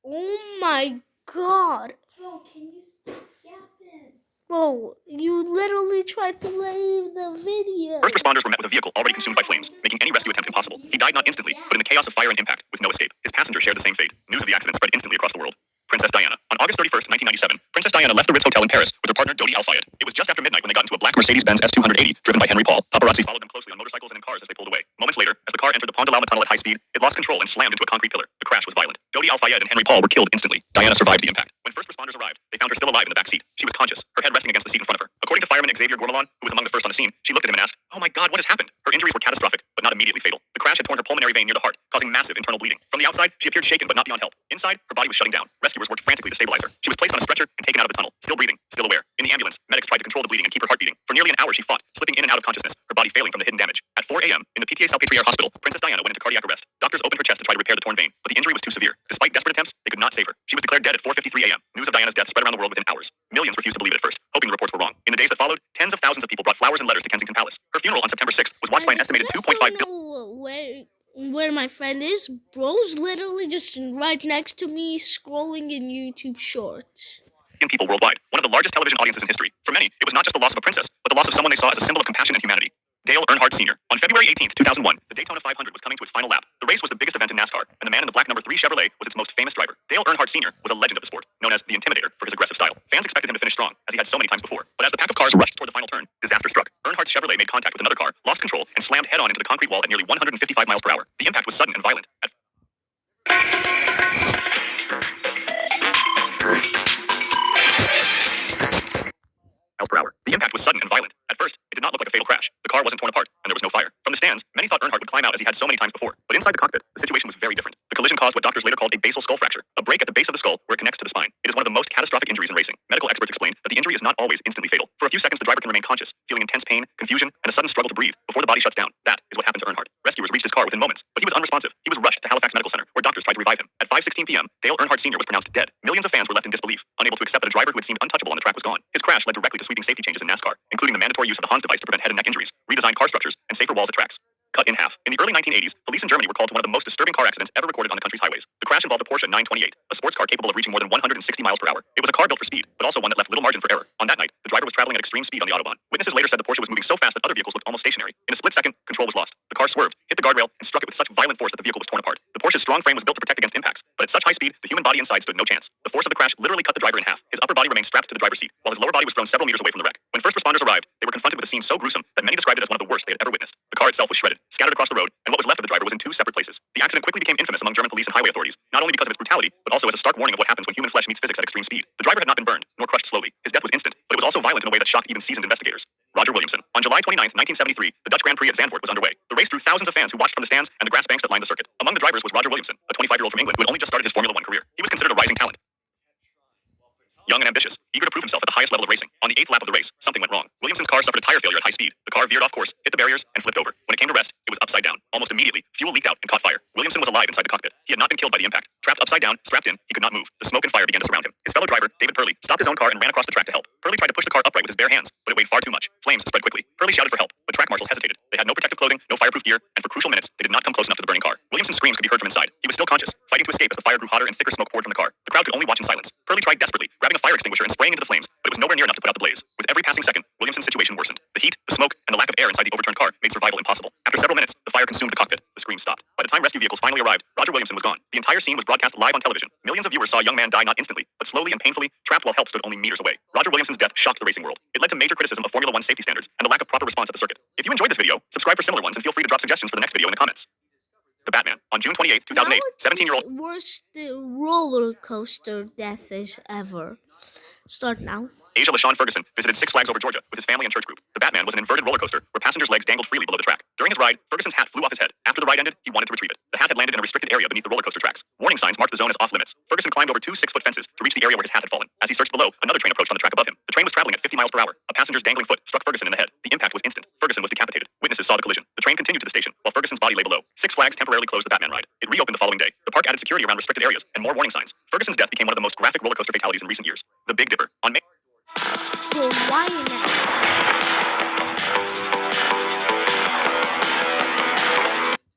Oh my god. Bro, can you stop yapping? Bro, you literally tried to leave the video. First responders were met with a vehicle already consumed by flames, making any rescue attempt impossible. He died not instantly, but in the chaos of fire and impact, with no escape. His passenger shared the same fate. News of the accident spread instantly across the world. Princess Diana. On August 31st, 1997, Princess Diana left the Ritz Hotel in Paris with her partner Dodi Al-Fayed. It was just after midnight when they got into a black Mercedes-Benz S280 driven by Henry Paul. Paparazzi followed them closely on motorcycles and in cars as they pulled away. Moments later, as the car entered the Pont de l'Alma tunnel at high speed, it lost control and slammed into a concrete pillar. The crash was violent. Dodi Al-Fayed and Henry Paul were killed instantly. Diana survived the impact. When first responders arrived, they found her still alive in the back seat. She was conscious, her head resting against the seat in front of her. According to fireman Xavier Gourmelon, who was among the first on the scene, she looked at him and asked, "Oh my God, what has happened?" Her injuries were catastrophic, but not immediately fatal. The crash had torn her pulmonary vein near the heart, causing massive internal bleeding. From the outside, she appeared shaken but not beyond help. Inside, her body was shutting down. Rescuers worked frantically to stabilize her. She was placed on a stretcher and taken out of the tunnel, still breathing, still aware. In the ambulance, medics tried to control the bleeding and keep her heart beating. For nearly an hour, she fought, slipping in and out of consciousness, her body failing from the hidden damage. At 4 a.m., in the PTA Salpêtrière Hospital, Princess Diana went into cardiac arrest. Doctors opened her chest to try to repair the torn vein, but the injury was too severe. Despite desperate attempts, they could not save her. She was declared dead at 4:53 a.m. News of Diana's death spread around the world within hours. Millions refused to believe it at first, hoping the reports were wrong. In the days that followed, tens of thousands of people brought flowers and letters to Kensington Palace. Her funeral on September 6th was watched by an estimated 2.5 billion. Where my friend is, bro's literally just right next to me scrolling in YouTube Shorts. People worldwide, one of the largest television audiences in history. For many, it was not just the loss of a princess, but the loss of someone they saw as a symbol of compassion and humanity. Dale Earnhardt Sr. On February 18th, 2001, the Daytona 500 was coming to its final lap. The race was the biggest event in NASCAR, and the man in the black number 3 Chevrolet was its most famous driver. Dale Earnhardt Sr. was a legend of the sport, known as the Intimidator for his aggressive style. Fans expected him to finish strong, as he had so many times before. But as the pack of cars rushed toward the final turn, disaster struck. Earnhardt's Chevrolet made contact with another car, lost control, and slammed head-on into the concrete wall at nearly 155 miles per hour. The impact was sudden and violent. The impact was sudden and violent. At first, it did not look like a fatal crash. The car wasn't torn apart, and there was no fire. From the stands, many thought Earnhardt would climb out as he had so many times before. But inside the cockpit, the situation was very different. The collision caused what doctors later called a basal skull fracture, a break at the base of the skull where it connects to the spine. It is one of the most catastrophic injuries in racing. Medical experts explained that the injury is not always instantly fatal. For a few seconds, the driver can remain conscious, feeling intense pain, confusion, and a sudden struggle to breathe before the body shuts down. That is what happened to Earnhardt. Rescuers reached his car within moments, but he was unresponsive. He was rushed to Halifax Medical Center, where doctors tried to revive him. At 5:16 p.m., Dale Earnhardt Sr. was pronounced dead. Millions of fans were left in disbelief, unable to accept that a driver who had seemed untouchable on the track was gone. His crash led directly to sweeping safety changes in NASCAR, including the mandatory use of the Hans device to prevent head and neck injuries, redesigned car structures, and safer walls at tracks. Cut in half. In the early 1980s, police in Germany were called to one of the most disturbing car accidents ever recorded on the country's highways. The crash involved a Porsche 928, a sports car capable of reaching more than 160 miles per hour. It was a car built for speed, but also one that left little margin for error. On that night, the driver was traveling at extreme speed on the Autobahn. Witnesses later said the Porsche was moving so fast that other vehicles looked almost stationary. In a split second, control was lost. The car swerved, hit the guardrail, and struck it with such violent force that the vehicle was torn apart. The Porsche's strong frame was built to protect against impacts, but at such high speed, the human body inside stood no chance. The force of the crash literally cut the driver in half. His upper body remained strapped to the driver's seat, while his lower body was thrown several meters away from the wreck. When first responders arrived, they were confronted with a scene so gruesome that many described it as one of the worst they had ever witnessed. The car itself was shredded, scattered across the road, and what was left of the driver was in 2 separate places. The accident quickly became infamous among German police and highway authorities, not only because of its brutality, but also as a stark warning of what happens when human flesh meets physics at extreme speed. The driver had not been burned, nor crushed slowly. His death was instant, but it was also violent in a way that shocked even seasoned investigators. Roger Williamson. On July 29, 1973, the Dutch Grand Prix at Zandvoort was underway. The race drew thousands of fans who watched from the stands and the grass banks that lined the circuit. Among the drivers was Roger Williamson, a 25-year-old from England who had only just started his Formula One career. He was considered a rising talent. Young and ambitious, eager to prove himself at the highest level of racing. On the 8th lap of the race, something went wrong. Williamson's car suffered a tire failure at high speed. The car veered off course, hit the barriers, and flipped over. When it came to rest, it was upside down. Almost immediately, fuel leaked out and caught fire. Williamson was alive inside the cockpit. He had not been killed by the impact. Trapped upside down, strapped in, he could not move. The smoke and fire began to surround him. His fellow driver, David Purley, stopped his own car and ran across the track to help. Purley tried to push the car upright with his bare hands, but it weighed far too much. Flames spread quickly. Purley shouted for help, but track marshals hesitated. They had no protective clothing, no fireproof gear, and for crucial minutes, they did not come close enough to the burning car. Williamson's screams could be heard from inside. He was still conscious, fighting to escape as the fire grew hotter and thicker smoke poured from the car. The crowd could only watch in silence. Purley tried desperately, grabbing a fire extinguisher and spraying into the flames, but it was nowhere near enough to put out the blaze. With every passing second, Williamson's situation worsened. The heat, the smoke, and the lack of air inside the overturned car made survival impossible. After several minutes, the fire consumed the cockpit. The screams stopped. By the time rescue vehicles finally arrived, Roger Williamson was gone. The entire scene was broadcast live on television. Millions of viewers saw a young man die not instantly, but slowly and painfully, trapped while help stood only meters away. Roger Williamson's death shocked the racing world. It led to major criticism of Formula One safety standards and the lack of proper response at the circuit. If you enjoyed this video, subscribe for similar ones and feel free to drop suggestions for the next video in the comments. The Batman. On June 28, 2008, 17-year-old... Worst roller coaster death is ever. Start now. Asia LaShawn Ferguson visited Six Flags Over Georgia with his family and church group. The Batman was an inverted roller coaster where passengers' legs dangled freely below the track. During his ride, Ferguson's hat flew off his head. After the ride ended, he wanted to retrieve it. The hat had landed in a restricted area beneath the roller coaster tracks. Warning signs marked the zone as off limits. Ferguson climbed over two 6-foot fences to reach the area where his hat had fallen. As he searched below, another train approached on the track above him. The train was traveling at 50 miles per hour. A passenger's dangling foot struck Ferguson in the head. The impact was instant. Ferguson was decapitated. Witnesses saw the collision. The train continued to the station, while Ferguson's body lay below. Six Flags temporarily closed the Batman ride. It reopened the following day. The park added security around restricted areas and more warning signs. Ferguson's death became one of the most graphic roller coaster fatalities in recent years. The Big Dipper. On May... You're lying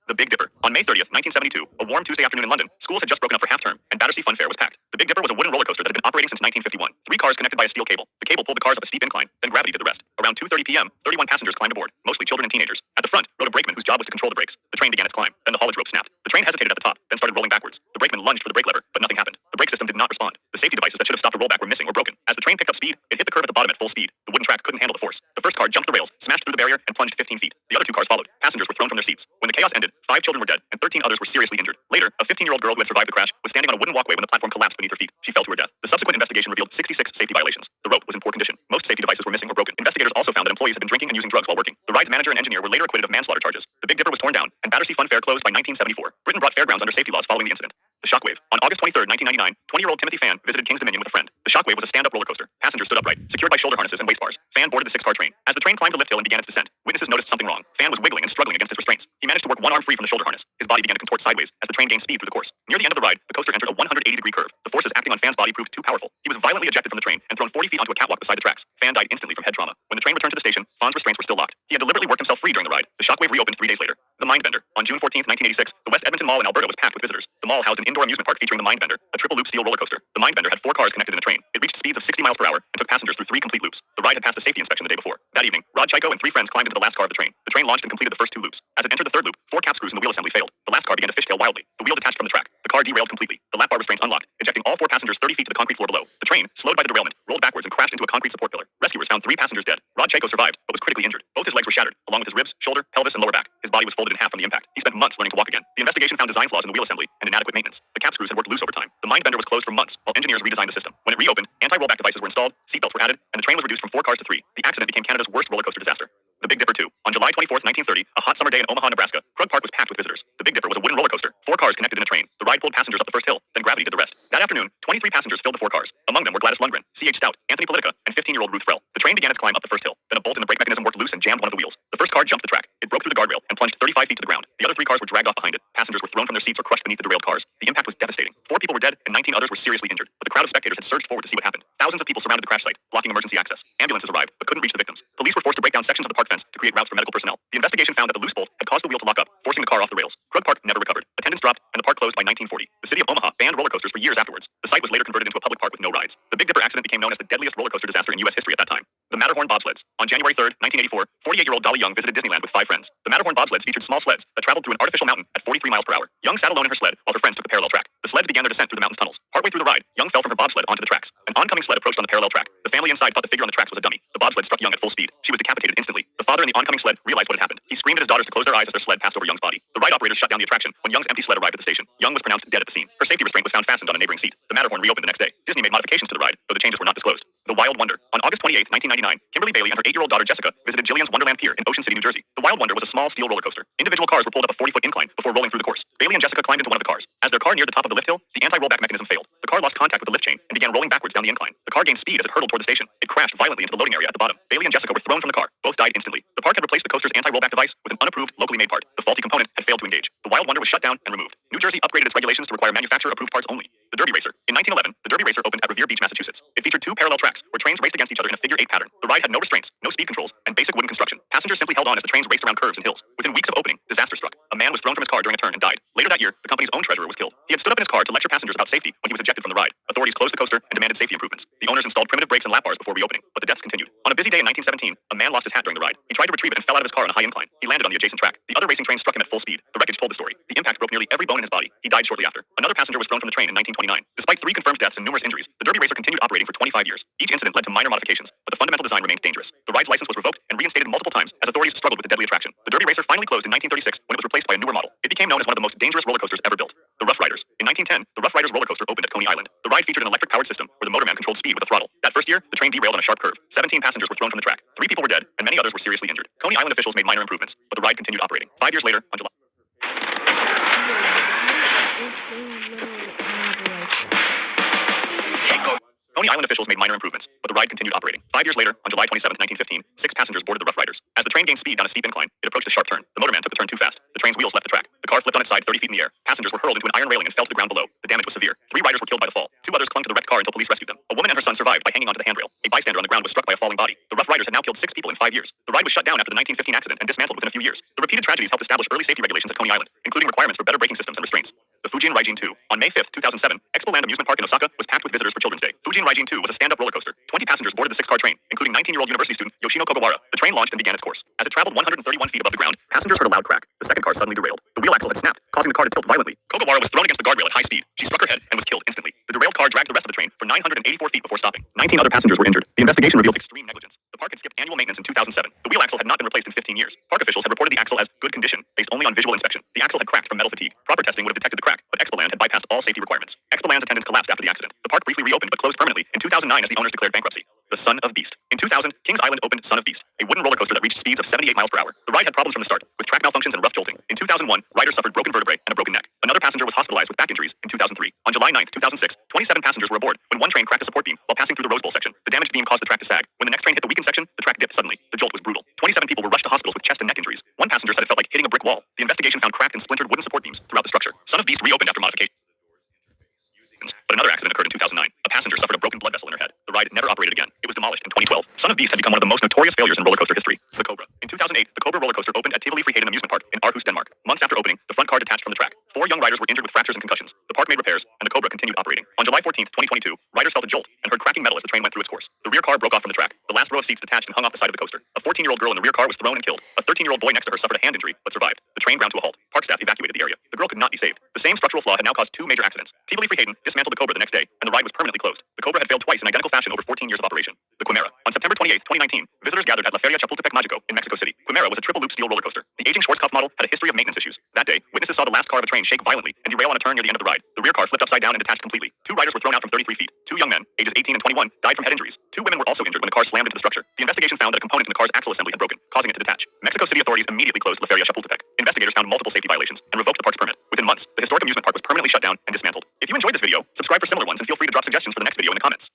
The Big Dipper. On May 30th, 1972, a warm Tuesday afternoon in London, schools had just broken up for half-term, and Battersea Fun Fair was packed. The Big Dipper was a wooden roller coaster that had been operating since 1951. 3 cars connected by a steel cable. The cable pulled the cars up a steep incline, then gravity did the rest. Around 2:30 p.m., 31 passengers climbed aboard, mostly children and teenagers. At the front rode a brakeman whose job was to control the brakes. The train began its climb. Then the haulage rope snapped. The train hesitated at the top, then started rolling backwards. The brakeman lunged for the brake lever, but nothing happened. The brake system did not respond. The safety devices that should have stopped the rollback were missing or broken. As the train picked up speed, it hit the curve at the bottom at full speed. The wooden track couldn't handle the force. The first car jumped the rails, smashed through the barrier, and plunged 15 feet. The other 2 cars followed. Passengers were thrown from their seats. When the chaos ended, 5 children were dead, and 13 others were seriously injured. Later, a 15-year-old girl who had survived the crash was standing on a wooden walkway when the platform collapsed beneath her feet. She fell to her death. The subsequent investigation revealed 66 safety violations. The rope was in poor condition. Most safety devices were missing or broken. Investigators also found that employees had been drinking and using drugs while working. The ride's manager and engineer were later acquitted of manslaughter charges. The Big Dipper was torn down, and Battersea Fun Fair closed by 1974. Britain brought fairgrounds under safety laws following the incident. The Shockwave. On August 23, 1999, 20-year-old Timothy Fan visited King's Dominion with a friend. The Shockwave was a stand-up roller coaster. Passengers stood upright, secured by shoulder harnesses and waist bars. Fan boarded the 6-car train. As the train climbed the lift hill and began its descent, witnesses noticed something wrong. Fan was wiggling and struggling against his restraints. He managed to work one arm free from the shoulder harness. His body began to contort sideways as the train gained speed through the course. Near the end of the ride, the coaster entered a 180-degree curve. The forces acting on Fan's body proved too powerful. He was violently ejected from the train and thrown 40 feet onto a catwalk beside the tracks. Fan died instantly from head trauma. When the train returned to the station, Fan's restraints were still locked. He had deliberately worked himself free during the ride. The Shockwave reopened 3 days later. The Mindbender. On June 14, 1986, the West Edmonton Mall in Alberta was packed with visitors. The mall housed an indoor amusement park featuring the Mindbender, a triple-loop steel roller coaster. The Mindbender had 4 cars connected in a train. It reached speeds of 60 miles per hour and took passengers through 3 complete loops. The ride had passed a safety inspection the day before. That evening, Rod Chico and 3 friends climbed into the last car of the train. The train launched and completed the first 2 loops. As it entered the 3rd loop, 4 cap screws in the wheel assembly failed. The last car began to fishtail wildly. The wheel detached from the track. The car derailed completely. The lap bar restraints unlocked, ejecting all 4 passengers 30 feet to the concrete floor below. The train, slowed by the derailment, rolled backwards and crashed into a concrete support pillar. Rescuers found 3 passengers dead. Rod Chico survived, but was critically injured. Both his legs were shattered, along with his ribs, shoulder, pelvis, and lower back. His body was folded in half from the impact. He spent months learning to walk again. The investigation found design flaws in the wheel assembly and inadequate maintenance. The cap screws had worked loose over time. The Mindbender was closed for months while engineers redesigned the system. When it reopened, anti-rollback devices were installed, seatbelts were added, and the train was reduced from 4 cars to 3. The accident became Canada's worst roller coaster disaster. The Big Dipper 2. On July 24, 1930, a hot summer day in Omaha, Nebraska, Krug Park was packed with visitors. The Big Dipper was a wooden roller coaster, 4 cars connected in a train. The ride pulled passengers up the first hill, then gravity did the rest. That afternoon, 23 passengers filled the 4 cars. Among them were Gladys Lundgren, C.H. Stout, Anthony Politica, and 15-year-old Ruth Frell. The train began its climb up the first hill. Then a bolt in the brake mechanism worked loose and jammed one of the wheels. The first car jumped the track. It broke through the guardrail and plunged 35 feet to the ground. The other 3 cars were dragged off behind it. Passengers were thrown from their seats or crushed beneath the derailed cars. The impact was devastating. 4 people were dead and 19 others were seriously injured. But the crowd of spectators had surged forward to see what happened. Thousands of people surrounded the crash site, blocking emergency access. Ambulances arrived, but couldn't reach the victims. Police were forced to break down sections of the park fence to create routes for medical personnel. The investigation found that the loose bolt had caused the wheel to lock up, forcing the car off the rails. Krug Park never recovered. Attendance dropped, and the park closed by 1940. The city of Omaha banned roller coasters for years afterwards. The site was later converted into a public park with no rides. The Big Dipper accident became known as the deadliest roller coaster disaster in U.S. history at that time. The Matterhorn bobsleds. On January 3, 1984, 48-year-old Dolly Young visited Disneyland with 5 friends. The Matterhorn bobsleds featured small sleds that traveled through an artificial mountain at 43 miles per hour. Young sat alone in her sled while her friends took the parallel track. The sleds began their descent through the mountain's tunnels. Partway through the ride, Young fell from her bobsled onto the tracks. An oncoming sled approached on the parallel track. The family inside thought the figure on the tracks was a dummy. The bobsled struck Young at full speed. She was decapitated instantly. The father in the oncoming sled realized what had happened. He screamed at his daughters to close their eyes as their sled passed over Young's body. The ride operators shut down the attraction when Young's empty sled arrived at the station. Young was pronounced dead at the scene. Her safety restraint was found fastened on a neighboring seat. The Matterhorn reopened the next day. Disney made modifications to the ride, though the changes were not disclosed. The Wild Wonder. On August 28, 1999, Kimberly Bailey and her 8-year-old daughter Jessica visited Jillian's Wonderland Pier in Ocean City, New Jersey. The Wild Wonder was a small steel roller coaster. Individual cars were pulled up a 40-foot incline before rolling through the course. Bailey and Jessica climbed into one of the cars. As their car neared the top of the lift hill, the anti-rollback mechanism failed. The car lost contact with the lift chain and began rolling backwards down the incline. The car gained speed as it hurtled toward the station. It crashed violently into the loading area at the bottom. Bailey and Jessica were thrown from the car. Both died instantly. The park had replaced the coaster's anti-rollback device with an unapproved, locally made part. The faulty component had failed to engage. The Wild Wonder was shut down and removed. New Jersey upgraded its regulations to require manufacturer-approved parts only. The Derby Racer. In 1911, the Derby Racer opened at Revere Beach, Massachusetts. It featured 2 parallel tracks where trains raced against each other in a figure-8 pattern. The ride had no restraints, no speed controls, and basic wooden construction. Passengers simply held on as the trains raced around curves and hills. Within weeks of opening, disaster struck. A man was thrown from his car during a turn and died. Later that year, the company's own treasurer was killed. He had stood up in his car to lecture passengers about safety when he was ejected from the ride. Authorities closed the coaster and demanded safety improvements. The owners installed primitive brakes and lap bars before reopening, but the deaths continued. On a busy day in 1917, a man lost his hat during the ride. He tried to retrieve it and fell out of his car on a high incline. He landed on the adjacent track. The other racing train struck him at full speed. The wreckage told the story. The impact broke nearly every bone in his body. He died shortly after. Another passenger was thrown from the train in 1929. Despite 3 confirmed deaths and numerous injuries, the Derby Racer continued operating for 25 years. Each incident led to minor modifications, but the fundamental design remained dangerous. The ride's license was revoked and reinstated multiple times as authorities struggled with the deadly attraction. The Derby Racer finally closed in 1936 when it was replaced by a newer model. It became known as one of the most dangerous roller coasters ever built. The Rough Riders. In 1910, the Rough Riders roller coaster opened at Coney Island. The ride featured an electric-powered system where the motorman controlled speed with a throttle. That first year, the train derailed on a sharp curve. 17 passengers were thrown from the track. 3 people were dead, and many others were seriously injured. Coney Island officials made minor improvements, but the ride continued operating. 5 years later, on July... Coney Island officials made minor improvements, but the ride continued operating. 5 years later, on July 27, 1915, 6 passengers boarded the Rough Riders. As the train gained speed down a steep incline, it approached a sharp turn. The motorman took the turn too fast. The train's wheels left the track. The car flipped on its side 30 feet in the air. Passengers were hurled into an iron railing and fell to the ground below. The damage was severe. 3 riders were killed by the fall. 2 others clung to the wrecked car until police rescued them. A woman and her son survived by hanging onto the handrail. A bystander on the ground was struck by a falling body. The Rough Riders had now killed 6 people in 5 years. The ride was shut down after the 1915 accident and dismantled within a few years. The repeated tragedies helped establish early safety regulations at Coney Island, including requirements for better braking systems and restraints. The Fujian Raijin 2. On May 5, 2007, Expo Land Amusement Park in Osaka was packed with visitors for Children's Day. Fujian Raijin 2 was a stand-up roller coaster. 20 passengers boarded the 6-car train, including 19-year-old university student Yoshino Kogawara. The train launched and began its course. As it traveled 131 feet above the ground, passengers heard a loud crack. The second car suddenly derailed. The wheel axle had snapped, causing the car to tilt violently. Kogawara was thrown against the guardrail at high speed. She struck her head and was killed instantly. The derailed car dragged the rest of the train for 984 feet before stopping. 19 other passengers were injured. The investigation revealed extreme negligence. The park had skipped annual maintenance in 2007. The wheel axle had not been replaced in 15 years. Park officials had reported the axle as good condition based only on visual inspection. The axle had cracked from metal fatigue. Proper testing would have detected the crack, but Expo Land had bypassed all safety requirements. Expo Land's attendance collapsed after the accident. The park briefly reopened but closed permanently in 2009 as the owners declared bankruptcy. The Son of Beast. In 2000, Kings Island opened Son of Beast, a wooden roller coaster that reached speeds of 78 miles per hour. The ride had problems from the start, with track malfunctions and rough jolting. In 2001, riders suffered broken vertebrae and a broken neck. Another passenger was hospitalized with back injuries in 2003. On July 9, 2006, 27 passengers were aboard when one train cracked a support beam while passing through the Rose Bowl section. The damaged beam caused the track to sag. When the next train hit the weakened section, the track dipped suddenly. The jolt was brutal. 27 people were rushed to hospitals with chest and neck injuries. One passenger said it felt like hitting a brick wall. The investigation found cracked and splintered wooden support beams throughout the structure. Son of Beast reopened after modification. But another accident occurred in 2009. A passenger suffered a broken blood vessel in her head. The ride never operated again. It was demolished in 2012. Son of Beast had become one of the most notorious failures in roller coaster history. The Cobra. In 2008, the Cobra roller coaster opened at Tivoli Friheden Amusement Park in Aarhus, Denmark. Months after opening, the front car detached from the track. 4 young riders were injured with fractures and concussions. The park made repairs, and the Cobra continued operating. On July 14, 2022, riders felt a jolt and heard cracking metal as the train went through its course. The rear car broke off from the track. The last row of seats detached and hung off the side of the coaster. A 14-year-old girl in the rear car was thrown and killed. A 13-year-old boy next to her suffered a hand injury, but survived. The train ground to a halt. Park staff evacuated the area. The girl could not be saved. The same structural flaw had now caused 2 major accidents. Tivoli Friheden dismantled the Cobra the next day, and the ride was permanently closed. The Cobra had failed twice in identical fashion over 14 years of operation. The Quimera. On September 28, 2019, visitors gathered at La Feria Chapultepec Mágico in Mexico City. Quimera was a triple-loop steel roller coaster. The aging Schwarzkopf model had a history of maintenance issues. That day, witnesses saw the last car of a train shake violently and derail on a turn near the end of the ride. The rear car flipped upside down and detached completely. 2 riders were thrown out from 33 feet. 2 young men, ages 18 and 21, died from head injuries. 2 women were also injured when the car slammed into the structure. The investigation found that a component in the car's axle assembly had broken, causing it to detach. Mexico City authorities immediately closed La Feria Chapultepec. Investigators found multiple safety violations and revoked the park's permit. Within months, the historic amusement park was permanently shut down and dismantled. If you enjoyed this video, subscribe for similar ones and feel free to drop suggestions for the next video in the comments.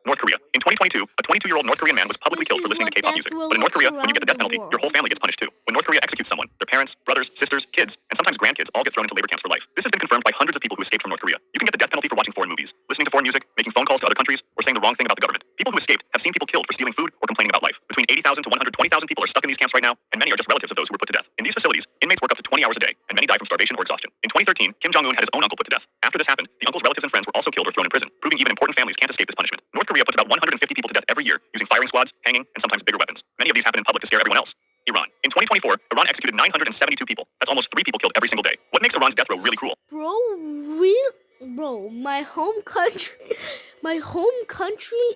North Korea. In 2022, a 22-year-old North Korean man was publicly killed for listening to K-pop music. But in North Korea, when you get the death penalty, your whole family gets punished too. When North Korea executes someone, their parents, brothers, sisters, kids, and sometimes grandkids all get thrown into labor camps for life. This has been confirmed by hundreds of people who escaped from North Korea. You can get the death penalty for watching foreign movies, listening to foreign music, making phone calls to other countries, or saying the wrong thing about the government. People who escaped have seen people killed for stealing food or complaining about life. Between 80,000 to 120,000 people are stuck in these camps right now, and many are just relatives of those who were put to death. In these facilities, inmates work up to 20 hours a day, and many die from starvation or exhaustion. In 2013, Kim Jong-un had his own uncle put to death. After this happened, the uncle's relatives and friends were also killed or thrown in prison, proving even important families can't escape this punishment. North Korea puts about 150 people to death every year, using firing squads, hanging, and sometimes bigger weapons. Many of these happen in public to scare everyone else. Iran. In 2024, Iran executed 972 people. That's almost 3 people killed every single day. What makes Iran's death row really cruel? Bro, my home country,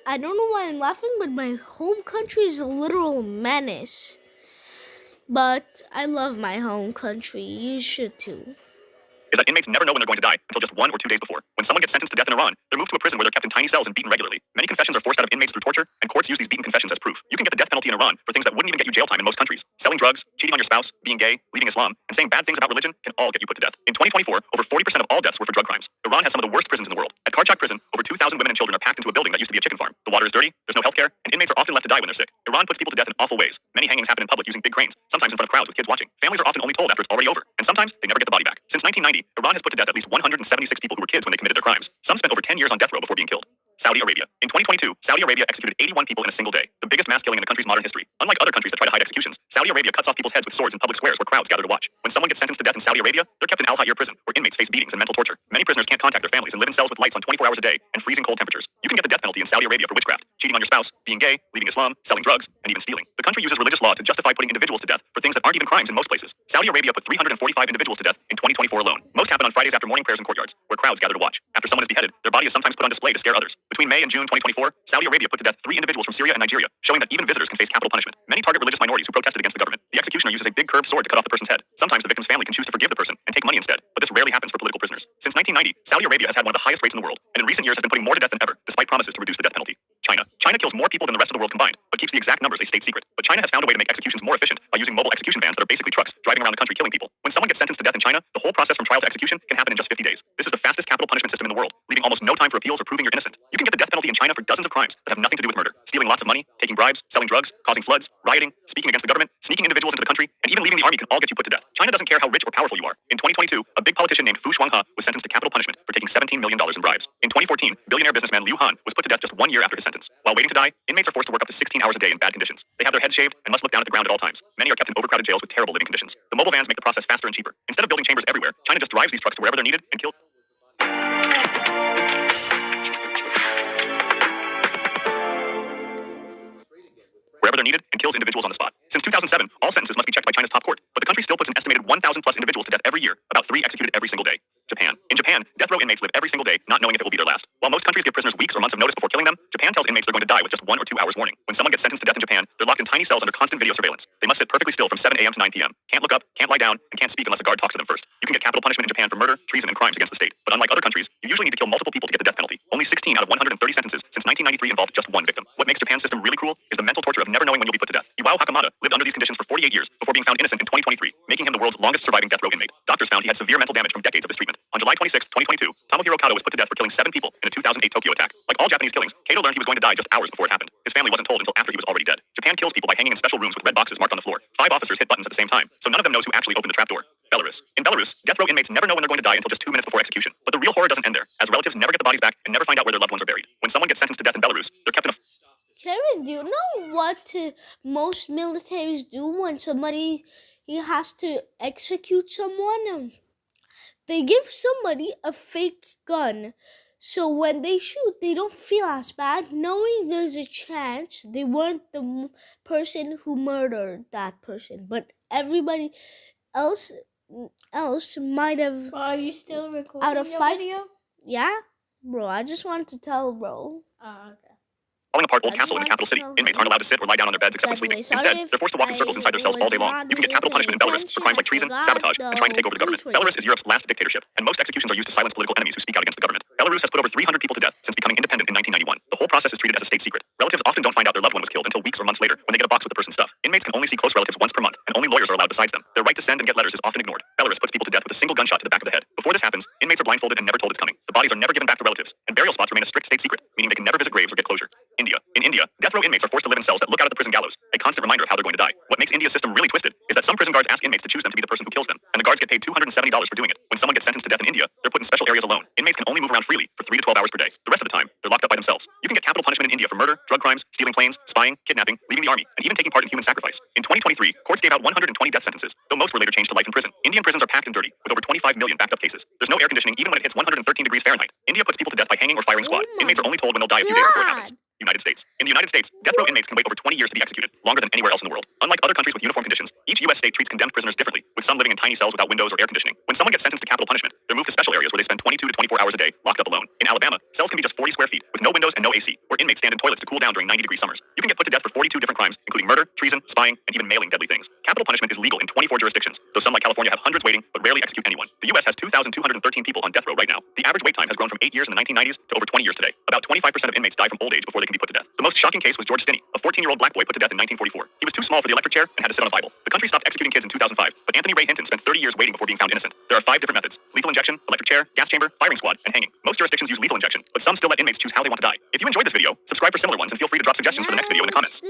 I don't know why I'm laughing, but my home country is a literal menace. But I love my home country. You should too. Is that inmates never know when they're going to die until just 1 or 2 days before. When someone gets sentenced to death in Iran, they're moved to a prison where they're kept in tiny cells and beaten regularly. Many confessions are forced out of inmates through torture, and courts use these beaten confessions as proof. You can get the death penalty in Iran for things that wouldn't even get you jail time in most countries. Selling drugs, cheating on your spouse, being gay, leaving Islam, and saying bad things about religion can all get you put to death. In 2024, over 40% of all deaths were for drug crimes. Iran has some of the worst prisons in the world. At Karchak prison, over 2,000 women and children are packed into a building that used to be a chicken farm. The water is dirty, there's no healthcare, and inmates are often left to die when they're sick. Iran puts people to death in awful ways. Many hangings happen in public using big cranes, sometimes in front of crowds with kids watching. Families are often only told after it's already over, and sometimes they never get the body back. Since 1990, Iran has put to death at least 176 people who were kids when they committed their crimes. Some spent over 10 years on death row before being killed. Saudi Arabia. In 2022, Saudi Arabia executed 81 people in a single day, the biggest mass killing in the country's modern history. Unlike other countries that try to hide executions, Saudi Arabia cuts off people's heads with swords in public squares where crowds gather to watch. When someone gets sentenced to death in Saudi Arabia, they're kept in Al Hayr prison, where inmates face beatings and mental torture. Many prisoners can't contact their families and live in cells with lights on 24 hours a day and freezing cold temperatures. You can get the death penalty in Saudi Arabia for witchcraft, cheating on your spouse, being gay, leaving Islam, selling drugs, and even stealing. The country uses religious law to justify putting individuals to death for things that aren't even crimes in most places. Saudi Arabia put 345 individuals to death in 2024 alone. Most happen on Fridays after morning prayers in courtyards, where crowds gather to watch. After someone is beheaded, their body is sometimes put on display to scare others. Between May and June 2024, Saudi Arabia put to death 3 individuals from Syria and Nigeria, showing that even visitors can face capital punishment. Many target religious minorities who protested against the government. The executioner uses a big curved sword to cut off the person's head. Sometimes the victim's family can choose to forgive the person and take money instead, but this rarely happens for political prisoners. Since 1990, Saudi Arabia has had one of the highest rates in the world, and in recent years has been putting more to death than ever, despite promises to reduce the death penalty. China. China kills more people than the rest of the world combined, but keeps the exact numbers a state secret. But China has found a way to make executions more efficient by using mobile execution vans that are basically trucks driving around the country killing people. When someone gets sentenced to death in China, the whole process from trial to execution can happen in just 50 days. This is the fastest capital punishment system in the world, leaving almost no time for appeals or proving you're innocent. You can get the death penalty in China for dozens of crimes that have nothing to do with murder: stealing lots of money, taking bribes, selling drugs, causing floods, rioting, speaking against the government, sneaking individuals into the country, and even leaving the army can all get you put to death. China doesn't care how rich or powerful you are. In 2022, a big politician named Fu Shuanghe was sentenced to capital punishment for taking $17 million in bribes. In 2014, billionaire businessman Liu Han was put to death just 1 year after his sentence. While waiting to die, inmates are forced to work up to 16 hours a day in bad conditions. They have their heads shaved and must look down at the ground at all times. Many are kept in overcrowded jails with terrible living conditions. The mobile vans make the process faster and cheaper. Instead of building chambers everywhere, China just drives these trucks to wherever they're needed and kills individuals on the spot. Since 2007, all sentences must be checked by China's top court, but the country still puts an estimated 1,000 plus individuals to death every year, about 3 executed every single day. Japan. In Japan, death row inmates live every single day, not knowing if it will be their last. While most countries give prisoners weeks or months of notice before killing them, Japan tells inmates they're going to die with just 1 or 2 hours warning. When someone gets sentenced to death in Japan, they're locked in tiny cells under constant video surveillance. They must sit perfectly still from 7 a.m. to 9 p.m. Can't look up, can't lie down, and can't speak unless a guard talks to them first. You can get capital punishment in Japan for murder, treason, and crimes against the state. But unlike other countries, you usually need to kill multiple people to get the death penalty. Only 16 out of 130 sentences since 1993 involved just 1 victim. What makes Japan's system really cruel is the mental torture of never knowing when you'll be put to death. Iwao Hakamada lived under these conditions for 48 years before being found innocent in 2023, making him the world's longest surviving death row inmate. Doctors found he had severe mental damage from decades of this treatment. On July 26, 2022, Tomohiro Kato was put to death for killing 7 people in a 2008 Tokyo attack. Like all Japanese killings, Kato learned he was going to die just hours before it happened. His family wasn't told until after he was already dead. Japan kills people by hanging in special rooms with red boxes marked on the floor. 5 officers hit buttons at the same time, so none of them knows who actually opened the trapdoor. Belarus. In Belarus, death row inmates never know when they're going to die until just 2 minutes before execution. But the real horror doesn't end there, as relatives never get the bodies back and never find out where their loved ones are buried. When someone gets sentenced to death in Belarus, they're kept in a Karen, do you know what most militaries do when somebody has to execute someone? They give somebody a fake gun. So when they shoot, they don't feel as bad, knowing there's a chance they weren't the person who murdered that person. But everybody else might have. Are you still recording out of your 5 video? Yeah, bro. I just wanted to tell, bro. Oh, okay. falling apart old castle in the capital city. Inmates aren't allowed to sit or lie down on their beds except when sleeping. Instead, they're forced to walk in circles inside their cells all day long. You can get capital punishment in Belarus for crimes like treason, sabotage, and trying to take over the government. Belarus is Europe's last dictatorship, and most executions are used to silence political enemies who speak out against the government. Belarus has put over 300 people to death since becoming independent in 1991. The whole process is treated as a state secret. Relatives often don't find out their loved one was killed until weeks or months later when they get a box with the person's stuff. Inmates can only see close relatives once per month, and only lawyers are allowed besides them. Their right to send and get letters is often ignored. Belarus puts people to death with a single gunshot to the back of the head. Before this happens, inmates are blindfolded and never told it's coming. The bodies are never given back to relatives, and burial spots remain a strict state secret, meaning they can never visit graves or get closure. India. In India, death row inmates are forced to live in cells that look out at the prison gallows, a constant reminder of how they're going to die. What makes India's system really twisted is that some prison guards ask inmates to choose them to be the person who kills them, and the guards get paid $270 for doing it. When someone gets sentenced to death in India, they're put in special areas alone. Inmates can only move around freely for 3 to 12 hours per day. The rest of the time, they're locked up by themselves. You can get capital punishment in India for murder, drug crimes, stealing planes, spying, kidnapping, leaving the army, and even taking part in human sacrifice. In 2023, courts gave out 120 death sentences, though most were later changed to life in prison. Indian prisons are packed and dirty, with over 25 million backed up cases. There's no air conditioning even when it hits 113 degrees Fahrenheit. India puts people to death by hanging or firing squad. Inmates are only told when they'll die a few days before it happens. United States. In the United States, death row inmates can wait over 20 years to be executed, longer than anywhere else in the world. Unlike other countries with uniform conditions, each U.S. state treats condemned prisoners differently, with some living in tiny cells without windows or air conditioning. When someone gets sentenced to capital punishment, they're moved to special areas where they spend 22 to 24 hours a day locked up alone. In Alabama, cells can be just 40 square feet, with no windows and no AC, where inmates stand in toilets to cool down during 90-degree summers. You can get put to death for 42 different crimes, including murder, treason, spying, and even mailing deadly things. Capital punishment is legal in 24 jurisdictions, though some like California have hundreds waiting, but rarely execute anyone. The U.S. has 2,213 people on death row right now. The average wait time has grown from 8 years in the 1990s to over 20 years today. About 25% of inmates die from old age before they can be put to death. The most shocking case was George Stinney, a 14-year-old black boy put to death in 1944. He was too small for the electric chair and had to sit on a Bible. The country stopped executing kids in 2005, but Anthony Ray Hinton spent 30 years waiting before being found innocent. There are 5 different methods: lethal injection, electric chair, gas chamber, firing squad, and hanging. Most jurisdictions use lethal injection, but some still let inmates choose how they want to die. If you enjoyed this video, subscribe for similar ones and feel free to drop suggestions for the next video in the comments.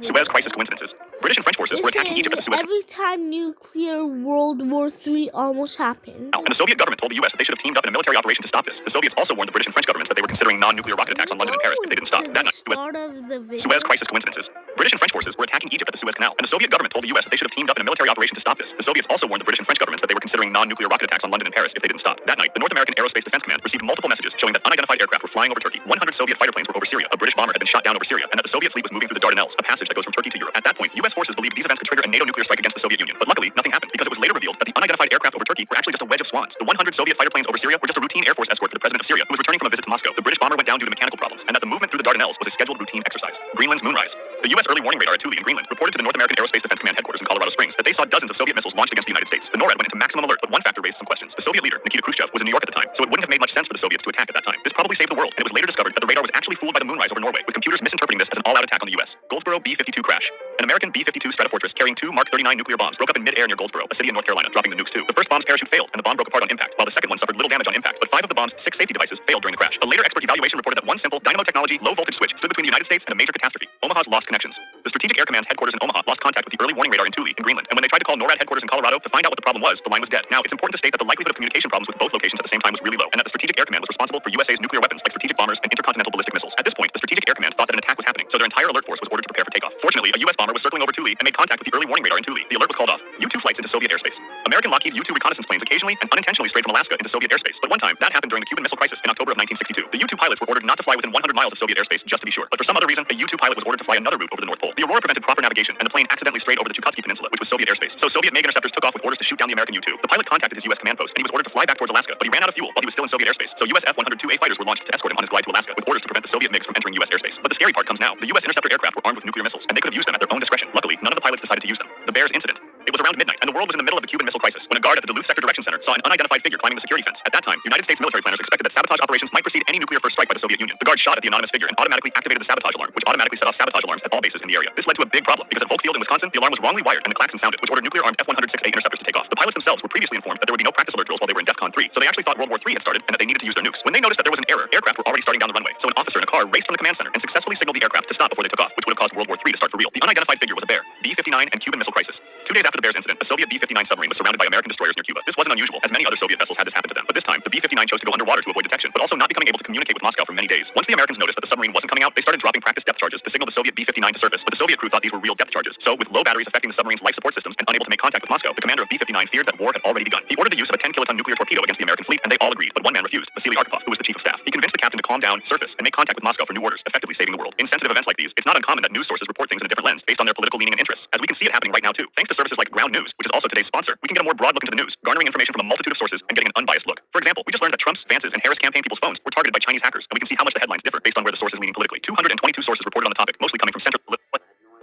Suez Crisis coincidences. British and French forces were attacking Egypt at the Suez Canal. Every time nuclear World War III almost happened. And the Soviet government told the US that they should have teamed up in a military operation to stop this. The Soviets also warned the British and French governments that they were considering non-nuclear rocket attacks on London and Paris if they didn't stop. That night, Suez Crisis coincidences. British and French forces were attacking Egypt at the Suez Canal, and the Soviet government told the US that they should have teamed up in a military operation to stop this. The Soviets also warned the British and French governments that they were considering non-nuclear rocket attacks on London and Paris if they didn't stop. That night, the North American Aerospace Defense Command received multiple messages showing that unidentified aircraft were flying over Turkey. 100 Soviet fighter planes were over Syria. A British bomber had been shot down over Syria, and that the Soviet fleet was moving through the Dardanelles, a passage that goes from Turkey to Europe. At that point, US forces believed these events could trigger a NATO nuclear strike against the Soviet Union. But luckily, nothing happened because it was later revealed that the unidentified aircraft over Turkey were actually just a wedge of swans. The 100 Soviet fighter planes over Syria were just a routine Air Force escort for the president of Syria, who was returning from a visit to Moscow. The British bomber went down due to mechanical problems, and that the movement through the Dardanelles was a scheduled scheduled routine exercise. Greenland's moonrise. The U.S. early warning radar at Thule in Greenland reported to the North American Aerospace Defense Command headquarters in Colorado Springs that they saw dozens of Soviet missiles launched against the United States. The NORAD went into maximum alert, but one factor raised some questions. The Soviet leader, Nikita Khrushchev, was in New York at the time, so it wouldn't have made much sense for the Soviets to attack at that time. This probably saved the world, and it was later discovered that the radar was actually fooled by the moonrise over Norway, with computers misinterpreting this as an all-out attack on the U.S. Goldsboro B-52 crash. An American B-52 Stratofortress carrying 2 Mark 39 nuclear bombs broke up in mid-air near Goldsboro, a city in North Carolina, dropping the nukes too. The first bomb's parachute failed, and the bomb broke apart on impact, while the second one suffered little damage on impact. But 5 of the bomb's 6 safety devices failed during the crash. A later expert evaluation reported that one simple dynamo technology low-voltage switch stood between the United States and a major catastrophe. Omaha's lost connections. The Strategic Air Command's headquarters in Omaha lost contact with the early warning radar in Thule in Greenland, and when they tried to call NORAD headquarters in Colorado to find out what the problem was, the line was dead. Now, it's important to state that the likelihood of communication problems with both locations at the same time was really low, and that the Strategic Air Command was responsible for USA's nuclear weapons like strategic bombers and intercontinental ballistic missiles. At this point, the Strategic Air Command thought that an attack was happening, so their entire alert force was ordered to prepare for takeoff. Fortunately, a US bomber was circling over Thule and made contact with the early warning radar in Thule. The alert was called off. U-2 flights into Soviet airspace. American Lockheed U-2 reconnaissance planes occasionally and unintentionally strayed from Alaska into Soviet airspace, but one time, that happened during the Cuban Missile Crisis in October of 1962. The U-2 pilots were ordered not to fly within 100 miles of Soviet airspace just to be sure, but for some other reason, a U-2 pilot was ordered to fly another route over the North Pole. The Aurora prevented proper navigation, and the plane accidentally strayed over the Chukotsky Peninsula, which was Soviet airspace. So Soviet MiG interceptors took off with orders to shoot down the American U-2. The pilot contacted his US command post, and he was ordered to fly back towards Alaska, but he ran out of fuel while he was still in Soviet airspace. So US F-102A fighters were launched to escort him on his glide to Alaska, with orders to prevent the Soviet MiGs from entering US airspace. But the scary part comes now. The US interceptor aircraft were armed with nuclear missiles, and they could have used them at their own discretion. Luckily, none of the pilots decided to use them. The Bears incident. It was around midnight, and the world was in the middle of the Cuban Missile Crisis when a guard at the Duluth Sector Direction Center saw an unidentified figure climbing the security fence. At that time, United States military planners expected that sabotage operations might precede any nuclear first strike by the Soviet Union. The guard shot at the anonymous figure and automatically activated the sabotage alarm, which automatically set off sabotage alarms at all bases in the area. This led to a big problem because at Volk Field in Wisconsin, the alarm was wrongly wired and the klaxon sounded, which ordered nuclear-armed F-106A interceptors to take off. The pilots themselves were previously informed that there would be no practice alert drills while they were in DEFCON 3, so they actually thought World War III had started and that they needed to use their nukes. When they noticed that there was an error, aircraft were already starting down the runway, so an officer in a car raced from the command center and successfully signaled the aircraft to stop before they took off, which would have caused World War III to start for real. The unidentified figure was a Bear, B-59, and Cuban Missile Crisis. 2 days after the Bears incident, a Soviet B-59 submarine was surrounded by American destroyers near Cuba. This wasn't unusual, as many other Soviet vessels had this happen to them. But this time, the B-59 chose to go underwater to avoid detection, but also not becoming able to communicate with Moscow for many days. Once the Americans noticed that the submarine wasn't coming out, they started dropping practice depth charges to signal the Soviet B-59 to surface, but the Soviet crew thought these were real depth charges. So, with low batteries affecting the submarine's life support systems and unable to make contact with Moscow, the commander of B-59 feared that war had already begun. He ordered the use of a 10-kiloton nuclear torpedo against the American fleet, and they all agreed, but one man refused, Vasily Arkhipov, who was the chief of staff. He convinced the captain to calm down, surface, and make contact with Moscow for new orders, effectively saving the world. In sensitive events like these, it's not uncommon that news sources report things in a different lens based on their political leaning and interests, as we can see it happening right now too. Thanks to services like Ground News, which is also today's sponsor, we can get a more broad look into the news, garnering information from a multitude of sources and getting an unbiased look. For example, we just learned that Trump's, Vance's, and Harris campaign people's phones were targeted by Chinese hackers, and we can see how much the headlines differ based on where the source is leaning politically. 222 sources reported on the topic, mostly coming from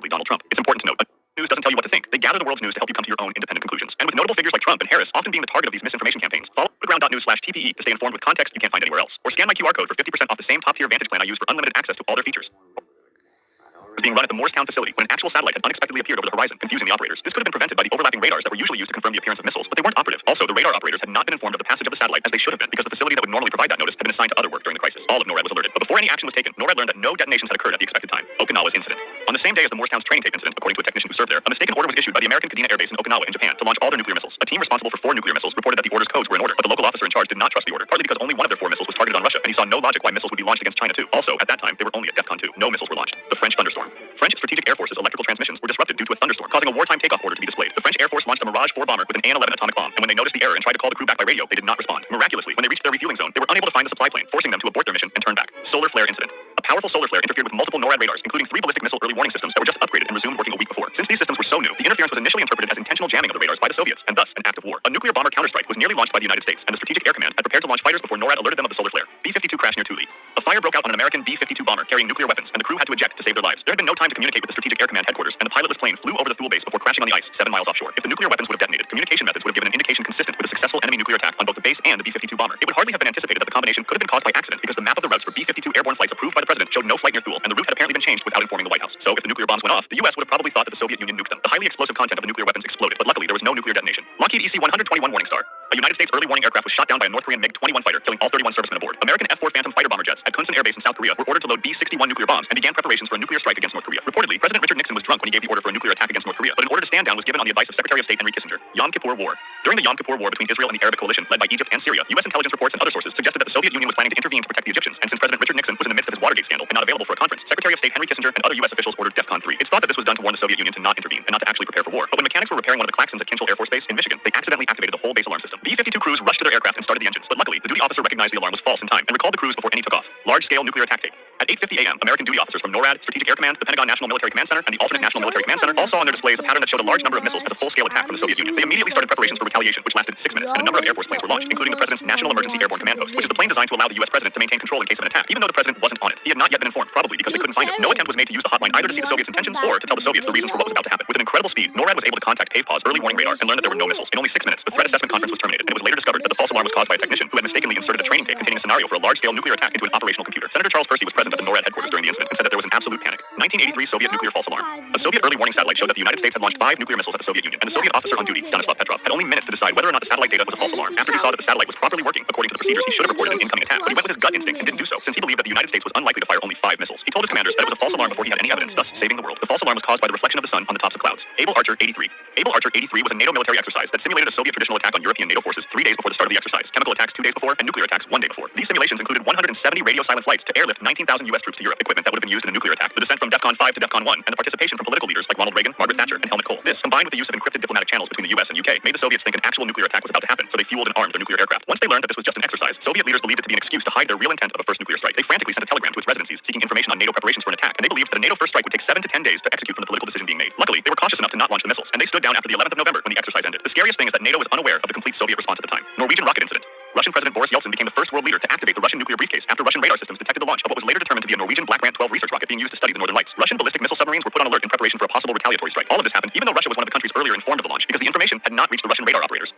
Donald Trump. It's important to note, news doesn't tell you what to think. They gather the world's news to help you come to your own independent conclusions. And with notable figures like Trump and Harris often being the target of these misinformation campaigns, follow ground.news/TPE to stay informed with context you can't find anywhere else. Or scan my QR code for 50% off the same top-tier Vantage plan I use for unlimited access to all their features. Was being run at the Morristown facility when an actual satellite had unexpectedly appeared over the horizon, confusing the operators. This could have been prevented by the overlapping radars that were usually used to confirm the appearance of missiles, but they weren't operative. Also, the radar operators had not been informed of the passage of the satellite as they should have been, because the facility that would normally provide that notice had been assigned to other work during the crisis. All of NORAD was alerted, but before any action was taken, NORAD learned that no detonations had occurred at the expected time. Okinawa's incident. On the same day as the Morristown's training tape incident, according to a technician who served there, a mistaken order was issued by the American Kadena Air Base in Okinawa in Japan to launch all their nuclear missiles. A team responsible for 4 nuclear missiles reported that the order's codes were in order, but the local officer in charge did not trust the order, partly because only one of their 4 missiles was targeted on Russia, and he saw no logic why missiles would be launched against China too. Also, at that time, they were only at DEFCON 2. No missiles were launched. The French thunderstorm. French Strategic Air Force's electrical transmissions were disrupted due to a thunderstorm, causing a wartime takeoff order to be displayed. The French Air Force launched a Mirage 4 bomber with an AN-11 atomic bomb, and when they noticed the error and tried to call the crew back by radio, they did not respond. Miraculously, when they reached their refueling zone, they were unable to find the supply plane, forcing them to abort their mission and turn back. Solar flare incident. A powerful solar flare interfered with multiple NORAD radars, including 3 ballistic missile early warning systems that were just upgraded and resumed working a week before. Since these systems were so new, the interference was initially interpreted as intentional jamming of the radars by the Soviets, and thus an act of war. A nuclear bomber counterstrike was nearly launched by the United States, and the Strategic Air Command had prepared to launch fighters before NORAD alerted them of the solar flare. B-52 crash near Thule. A fire broke out on an American B-52 bomber carrying nuclear weapons, and the crew had to eject to save their lives. There had been no time to communicate with the Strategic Air Command headquarters, and the pilotless plane flew over the Thule base before crashing on the ice 7 miles offshore. If the nuclear weapons would have detonated, communication methods would have given an indication consistent with a successful enemy nuclear attack on both the base and the B-52 bomber. It would hardly have been anticipated that the combination could have been caused by accident, because the map of the routes for B-52 airborne flights approved by the president showed no flight near Thule, and the route had apparently been changed without informing the White House. So if the nuclear bombs went off, the US would have probably thought that the Soviet Union nuked them. The highly explosive content of the nuclear weapons exploded, but luckily there was no nuclear detonation. Lockheed EC-121 Morningstar. A United States early warning aircraft was shot down by a North Korean MiG-21 fighter, killing all 31 servicemen aboard. American F-4 Phantom fighter bomber jets at Kunsan Air Base in South Korea were ordered to load B-61 nuclear bombs and began preparations for a nuclear strike against North Korea. Reportedly, President Richard Nixon was drunk when he gave the order for a nuclear attack against North Korea, but an order to stand down was given on the advice of Secretary of State Henry Kissinger. Yom Kippur War. During the Yom Kippur War between Israel and the Arabic coalition led by Egypt and Syria, U.S. intelligence reports and other sources suggested that the Soviet Union was planning to intervene to protect the Egyptians, and since President Richard Nixon was in the midst of his Watergate scandal and not available for a conference, Secretary of State Henry Kissinger and other U.S. officials ordered DEFCON 3. It's thought that this was done to warn the Soviet Union to not intervene and not to actually prepare for war. But when mechanics were repairing one of the klaxons at Kinchel Air Force Base in Michigan, they accidentally activated the whole base alarm system. B-52 crews rushed to their aircraft and started the engines, but luckily, the duty officer recognized the alarm was false in time and recalled the crews before any took off. Large-scale nuclear attack tape. At 8:50 a.m., American duty officers from NORAD, Strategic Air Command, the Pentagon National Military Command Center, and the alternate National Military Command Center all saw on their displays a pattern that showed a large number of missiles as a full-scale attack from the Soviet Union. They immediately started preparations for retaliation, which lasted 6 minutes, and a number of Air Force planes were launched, including the President's National Emergency Airborne Command Post, which is the plane designed to allow the U.S. President to maintain control in case of an attack, even though the President wasn't on it. He had not yet been informed, probably because they couldn't find it. No attempt was made to use the hotline either to see the Soviets' intentions or to tell the Soviets the reasons for what was about to happen. With an incredible speed, NORAD was able to contact PAVPAW's early warning radar and learn that there were no missiles. In only 6 minutes, the threat assessment conference was terminated, and it was later discovered that the false alarm was caused by a technician who had mistakenly inserted a training tape containing a scenario for a large-scale nuclear attack into an operational computer. Senator Charles Percy was present at the NORAD headquarters during the incident and said that there was an absolute panic. 1983 Soviet nuclear false alarm. A Soviet early warning satellite showed that the United States had launched 5 nuclear missiles at the Soviet Union, and the Soviet officer on duty, Stanislav Petrov, had only minutes to decide whether or not the satellite data was a false alarm. After he saw that the satellite was properly working according to the procedures, he should have reported an incoming attack, but he went with his gut instinct and didn't do so, since he believed that the United States was unlikely to fire only 5 missiles. He told his commanders that it was a false alarm before he had any evidence, thus saving the world. The false alarm was caused by the reflection of the sun on the tops of clouds. Able Archer 83. Able Archer 83 was a NATO military exercise that simulated a Soviet traditional attack on European NATO forces 3 days before the start of the exercise, chemical attacks 2 days before, and nuclear attacks 1 day before. These simulations included 170 radio silent flights to airlift 19,000 U.S. troops to Europe, equipment that would have been used in a nuclear attack, the descent from DEFCON 5 to DEFCON 1, and the participation from political leaders like Ronald Reagan, Margaret Thatcher, and Helmut Kohl. This, combined with the use of encrypted diplomatic channels between the U.S. and UK, made the Soviets think an actual nuclear attack was about to happen, so they fueled and armed their nuclear aircraft. Once they learned that this was just an exercise, Soviet leaders believed it to be an excuse to hide their real intent of a first nuclear strike. They frantically sent a telegram to its residencies seeking information on NATO preparations for an attack, and they believed that a NATO first strike would take 7 to 10 days to execute from the political decision being made. Luckily, they were cautious enough to not launch the missiles, and they stood down after the 11th of November when the exercise ended. The scariest thing is that NATO was unaware of the complete Soviet response at the time. Norwegian rocket incident. Russian President Boris Yeltsin became the first world leader to activate the Russian nuclear briefcase after Russian radar systems detected the launch of what was later determined to be a Norwegian Black Grant 12 research rocket being used to study the Northern Lights. Russian ballistic missile submarines were put on alert in preparation for a possible retaliatory strike. All of this happened even though Russia was one of the countries earlier informed of the launch because the information had not reached the Russian radar operators.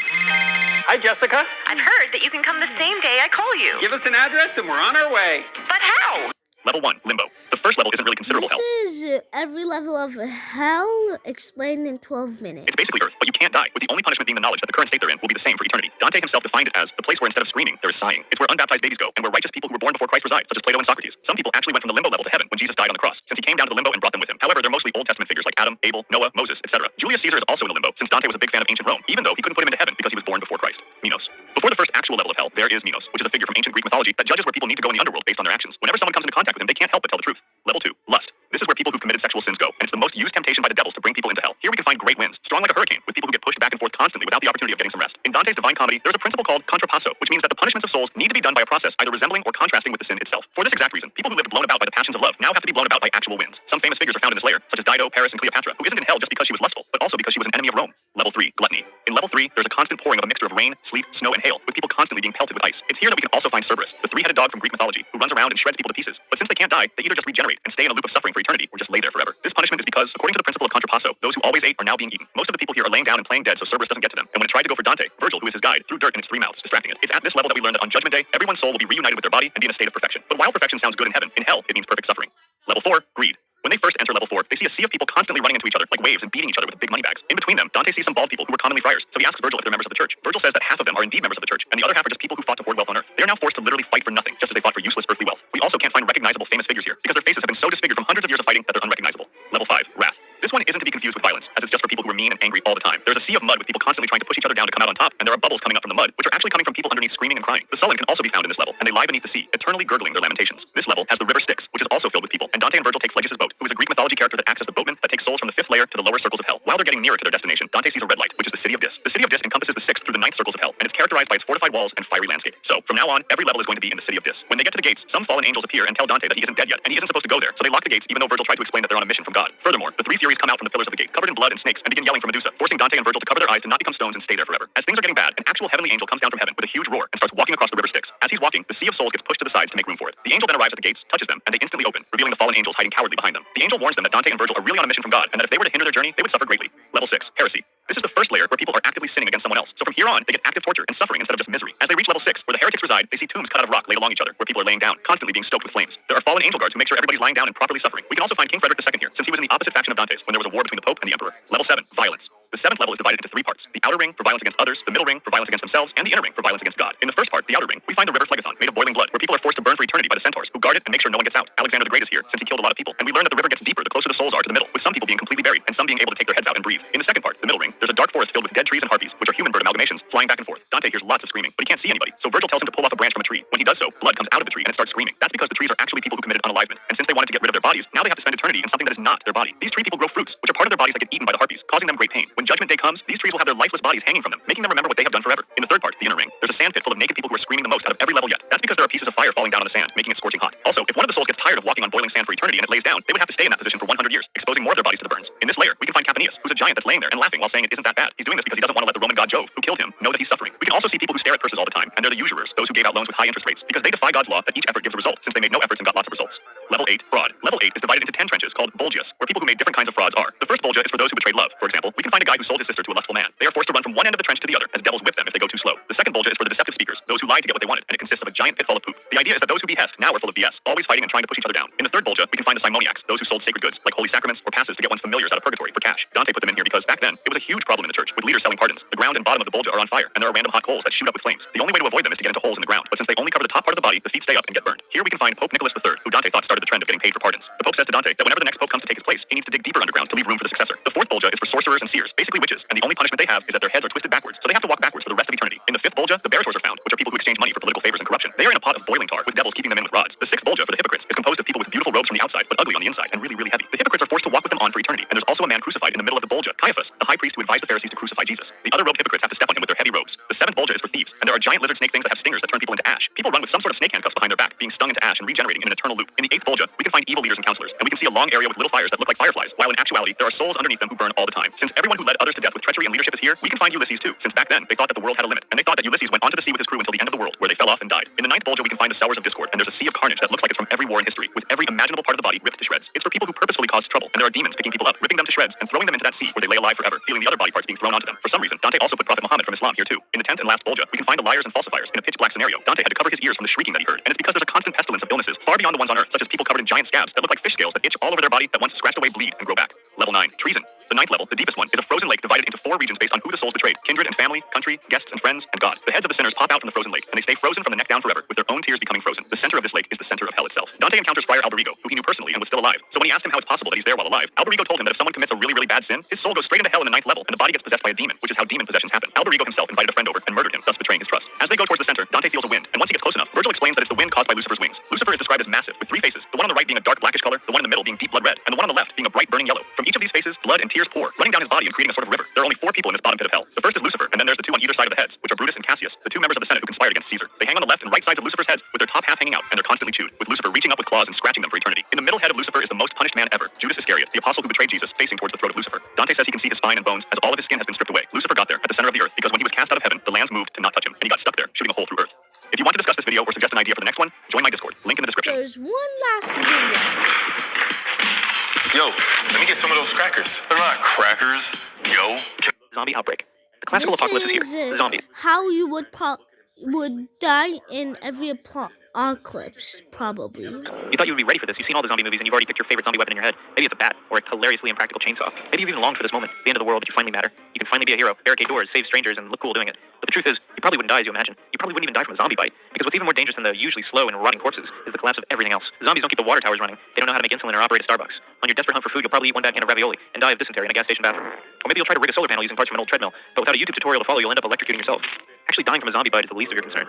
Hi, Jessica. I've heard that you can come the same day I call you. Give us an address and we're on our way. But how? Level 1, Limbo. The first level isn't really considerable hell. This is every level of hell explained in 12 minutes. It's basically Earth, but you can't die, with the only punishment being the knowledge that the current state they're in will be the same for eternity. Dante himself defined it as the place where instead of screaming, there is sighing. It's where unbaptized babies go, and where righteous people who were born before Christ reside, such as Plato and Socrates. Some people actually went from the limbo level to heaven when Jesus died on the cross, since he came down to the limbo and brought them with him. However, they're mostly Old Testament figures like Adam, Abel, Noah, Moses, etc. Julius Caesar is also in the limbo, since Dante was a big fan of ancient Rome, even though he couldn't put him into heaven because he was born before Christ. Minos. Before the first actual level of hell, there is Minos, which is a figure from ancient Greek mythology that judges where people need to go in the underworld based on their actions. Whenever someone comes into contact with him, they can't help but tell the truth. Level 2, Lust. This is where people who've committed sexual sins go, and it's the most used temptation by the devils to bring people into hell. Here we can find great winds, strong like a hurricane, with people who get pushed back and forth constantly without the opportunity of getting some rest. In Dante's Divine Comedy, there's a principle called contrapasso, which means that the punishments of souls need to be done by a process either resembling or contrasting with the sin itself. For this exact reason, people who lived blown about by the passions of love now have to be blown about by actual winds. Some famous figures are found in this layer, such as Dido, Paris, and Cleopatra, who isn't in hell just because she was lustful, but also because she was an enemy of Rome. Level 3, Gluttony. In Level 3, there's a constant pouring of a mixture of rain, sleet, snow, and hail, with people constantly being pelted with ice. It's here that we can also find Cerberus, the 3-headed dog from Greek mythology, who runs around and shreds people to pieces. But since they can't die, they either just regenerate and stay in a loop of suffering for eternity, or just lay there forever. This punishment is because, according to the principle of contrapasso, those who always ate are now being eaten. Most of the people here are laying down and playing dead so Cerberus doesn't get to them. And when it tried to go for Dante, Virgil, who is his guide, threw dirt in its 3 mouths, distracting it. It's at this level that we learn that on Judgment Day, everyone's soul will be reunited with their body and be in a state of perfection. But while perfection sounds good in heaven, in hell, it means perfect suffering. Level 4, Greed. When they first enter Level 4, they see a sea of people constantly running into each other like waves and beating each other with big money bags. In between them, Dante sees some bald people who were commonly friars, so he asks Virgil if they're members of the church. Virgil says that half of them are indeed members of the church, and the other half are just people who fought to hoard wealth on earth. They are now forced to literally fight for nothing, just as they fought for useless earthly wealth. We also can't find recognizable famous figures here, because their faces have been so disfigured from hundreds of years of fighting that they're unrecognizable. Level 5, Wrath. This one isn't to be confused with violence, as it's just for people who are mean and angry all the time. There's a sea of mud with people constantly trying to push each other down to come out on top, and there are bubbles coming up from the mud, which are actually coming from people underneath screaming and crying. The Sullen can also be found in this level, and they lie beneath the sea, eternally gurgling their lamentations. This level has the river Styx, which is also filled with people, and Dante and Virgil take Phlegis's boat, who is a Greek mythology character that acts as the boatman that takes souls from the 5th layer to the lower circles of hell. While they're getting nearer to their destination, Dante sees a red light, which is the City of Dis. The City of Dis encompasses the 6th through the 9th circles of hell, and it's characterized by its fortified walls and fiery landscape. So, from now on, every level is going to be in the City of Dis. When they get to the gates, some fallen angels appear and tell Dante that he isn't dead yet, and he isn't supposed to go there, so they lock the gates even though Virgil tried to explain that they're on a mission from God. Furthermore, the 3 Furies come out from the pillars of the gate, covered in blood and snakes, and begin yelling for Medusa, forcing Dante and Virgil to cover their eyes to not become stones and stay there forever. As things are getting bad, an actual heavenly angel comes down from heaven with a huge roar and starts walking across the river Styx. As he's walking, the Sea of Souls gets pushed to the sides to make room for it. The angel then arrives at the gates, touches them, and they instantly open, revealing the fallen angels hiding cowardly behind them. The angel warns them that Dante and Virgil are really on a mission from God, and that if they were to hinder their journey, they would suffer greatly. Level 6, Heresy. This is the first layer where people are actively sinning against someone else. So from here on, they get active torture and suffering instead of just misery. As they reach Level 6, where the heretics reside, they see tombs cut out of rock laid along each other, where people are laying down, constantly being stoked with flames. There are fallen angel guards who make sure everybody's lying down and properly suffering. We can also find King Frederick II here, since he was in the opposite faction of Dante's when there was a war between the Pope and the Emperor. Level 7, Violence. The 7th level is divided into 3 parts. The outer ring for violence against others, the middle ring for violence against themselves, and the inner ring for violence against God. In the first part, the outer ring, we find the river Phlegathon, made of boiling blood, where people are forced to burn for eternity by the centaurs, who guard it and make sure no one gets out. Alexander the Great is here, since he killed a lot of people. And we learn that the river gets deeper the closer the souls are to the middle, with some people being completely buried, and some being able to take their heads out and breathe. In the second part, the middle ring, there's a dark forest filled with dead trees and harpies, which are human bird amalgamations, flying back and forth. Dante hears lots of screaming, but he can't see anybody, so Virgil tells him to pull off a branch from a tree. When he does so, blood comes out of the tree and it starts screaming. That's because the trees are actually people who committed unalivement, and since they wanted to get rid of their bodies, now they have to spend eternity in something that is not their body. These tree people grow fruits, which are part of their bodies that get eaten by the harpies, causing them great pain. When Judgment Day comes, these trees will have their lifeless bodies hanging from them, making them remember what they have done forever. In the third part, the inner ring, there's a sand pit full of naked people who are screaming the most out of every level yet. That's because there are pieces of fire falling down on the sand, making it scorching hot. Also, if one of the souls gets tired of walking on boiling sand for eternity and it lays down, they would have to stay in that position for 100 years, exposing more of their bodies to the burns. In this layer, we can find Caponius, who's a giant that's laying there and laughing while saying it isn't that bad. He's doing this because he doesn't want to let the Roman god Jove, who killed him, know that he's suffering. We can also see people who stare at purses all the time, and they're the usurers, those who gave out loans with high interest rates, because they defy God's law that each effort gives a result, since they made no efforts and got lots of results. Level 8, fraud. Level 8 is divided into 10 trenches called bolgias, where people who made different kinds of frauds are. The first bolgia is for those who betrayed love. For example, we can find a guy who sold his sister to a lustful man. They are forced to run from one end of the trench to the other, as devils whip them if they go too slow. The second bolgia is for the deceptive speakers, those who lied to get what they wanted, and it consists of a giant pitfall of poop. The idea is that those who behest now are full of BS, always fighting and trying to push each other down. In the third bolgia, we can find the simoniacs, those who sold sacred goods, like holy sacraments or passes to get one's familiars out of purgatory for cash. Dante put them in here because back then, it was a huge problem in the church, with leaders selling pardons. The ground and bottom of the bolgia are on fire, and there are random hot coals that shoot up with flames. The only way to avoid them is to get into holes in the ground, but since they only cover the top part of the body, the feet stay up and get burned. Here we can find Pope Nicholas III, who Dante thought started the trend of getting paid for pardons. The Pope says to Dante that whenever the next pope comes to take his place, he needs to dig deeper underground to leave room for the successor. The fourth bolgia is for sorcerers and seers, basically witches, and the only punishment they have is that their heads are twisted backwards, so they have to walk backwards for the rest of eternity. In the fifth bolgia, the baritors are found, which are people who exchange money for political favors and corruption. They are in a pot of boiling tar, with devils keeping them in with rods. The sixth bolgia, for the hypocrites, is composed of people with beautiful robes from the outside, but ugly on the inside, and really, really heavy. The hypocrites are forced to walk with them on for eternity, and there's also a man crucified in the middle of the bolgia, Caiaphas, the high priest who advised the Pharisees to crucify Jesus. The other robed hypocrites have to step on him with their heavy robes. The seventh bolgia is for thieves, and there are giant lizard snake things that have stingers that turn people into ash. People run with some sort of snake handcuffs behind their back, being stung into ash and regenerating in an eternal loop. In the eighth bolgia, we can find evil leaders and counselors, and we can see a long area with little fires that look like fireflies, while in actuality, there are souls underneath them who burn all the time. Since everyone who led others to death with treachery and leadership is here, we can find Ulysses too, since back then, they thought that the world had a limit, and they thought that Ulysses went onto the sea with his crew until the end of the world, where they fell off and died. In the ninth bolgia, we can find the Sowers of Discord, and there's a sea of carnage that looks like it's from every war in history, with every imaginable part of the body ripped to shreds. It's for people who purposefully caused trouble, and there are demons picking people up, ripping them to shreds, and throwing them into that sea where they lay alive forever, feeling the other body parts being thrown onto them. For some reason, Dante also put Prophet Muhammad from Islam here too. In the 10th and last bolgia, we can find the liars and falsifiers. In a pitch black scenario, Dante had to cover his ears from the shrieking that he heard, and it's because there's a constant pestilence of illnesses far beyond the ones on earth, such as people covered in giant scabs that look like fish scales that itch all over their body that once scratched away bleed and grow back. Level 9, treason. The ninth level, the deepest one, is a frozen lake divided into 4 regions based on who the souls betrayed: kindred and family, country, guests and friends, and God. The heads of the sinners pop out from the frozen lake, and they stay frozen from the neck down forever, with their own tears becoming frozen. The center of this lake is the center of hell itself. Dante encounters Friar Alberigo, who he knew personally and was still alive. So when he asked him how it's possible that he's there while alive, Alberigo told him that if someone commits a really, really bad sin, his soul goes straight into hell in the ninth level, and the body gets possessed by a demon, which is how demon possessions happen. Alberigo himself invited a friend over and murdered him, thus betraying his trust. As they go towards the center, Dante feels a wind, and once he gets close enough, Virgil explains that it's the wind caused by Lucifer's wings. Lucifer is described as massive, with 3 faces, the one on the right being a dark blackish color, the one in the middle being deep blood red, and the one on the left being a bright burning yellow. From each of these faces, blood and tears pour, running down his body and creating a sort of river. There are only 4 people in this bottom pit of hell. The first is Lucifer, and then there's the 2 on either side of the heads, which are Brutus and Cassius, the 2 members of the Senate who conspired against Caesar. They hang on the left and right sides of Lucifer's heads, with their top half hanging out, and they're constantly chewed, with Lucifer reaching up with claws and scratching them for eternity. In the middle head of Lucifer is the most punished man ever, Judas Iscariot, the apostle who betrayed Jesus, facing towards the throat of Lucifer. Dante says he can see his spine and bones as all of his skin has been stripped away. Lucifer got there, at the center of the earth, because when he was cast out of heaven, the lands moved to not touch him, and he got stuck there, shooting a hole through earth. If you want to discuss this video or suggest an idea for the next one, join my Discord, link in the description. There's one last video. Yo, let me get some of those crackers. They're not crackers, yo. Zombie outbreak. The classical apocalypse is here. The zombie. How you would die in every apocalypse, probably. You thought you would be ready for this. You've seen all the zombie movies and you've already picked your favorite zombie weapon in your head. Maybe it's a bat or a hilariously impractical chainsaw. Maybe you've even longed for this moment, the end of the world, but you finally matter. You can finally be a hero, barricade doors, save strangers, and look cool doing it. But the truth is, you probably wouldn't die as you imagine. You probably wouldn't even die from a zombie bite. Because what's even more dangerous than the usually slow and rotting corpses is the collapse of everything else. Zombies don't keep the water towers running. They don't know how to make insulin or operate a Starbucks. On your desperate hunt for food, you'll probably eat 1 bad can of ravioli and die of dysentery in a gas station bathroom. Or maybe you'll try to rig a solar panel using parts from an old treadmill, but without a YouTube tutorial to follow, you'll end up electrocuting yourself. Actually, dying from a zombie bite is the least of your concern.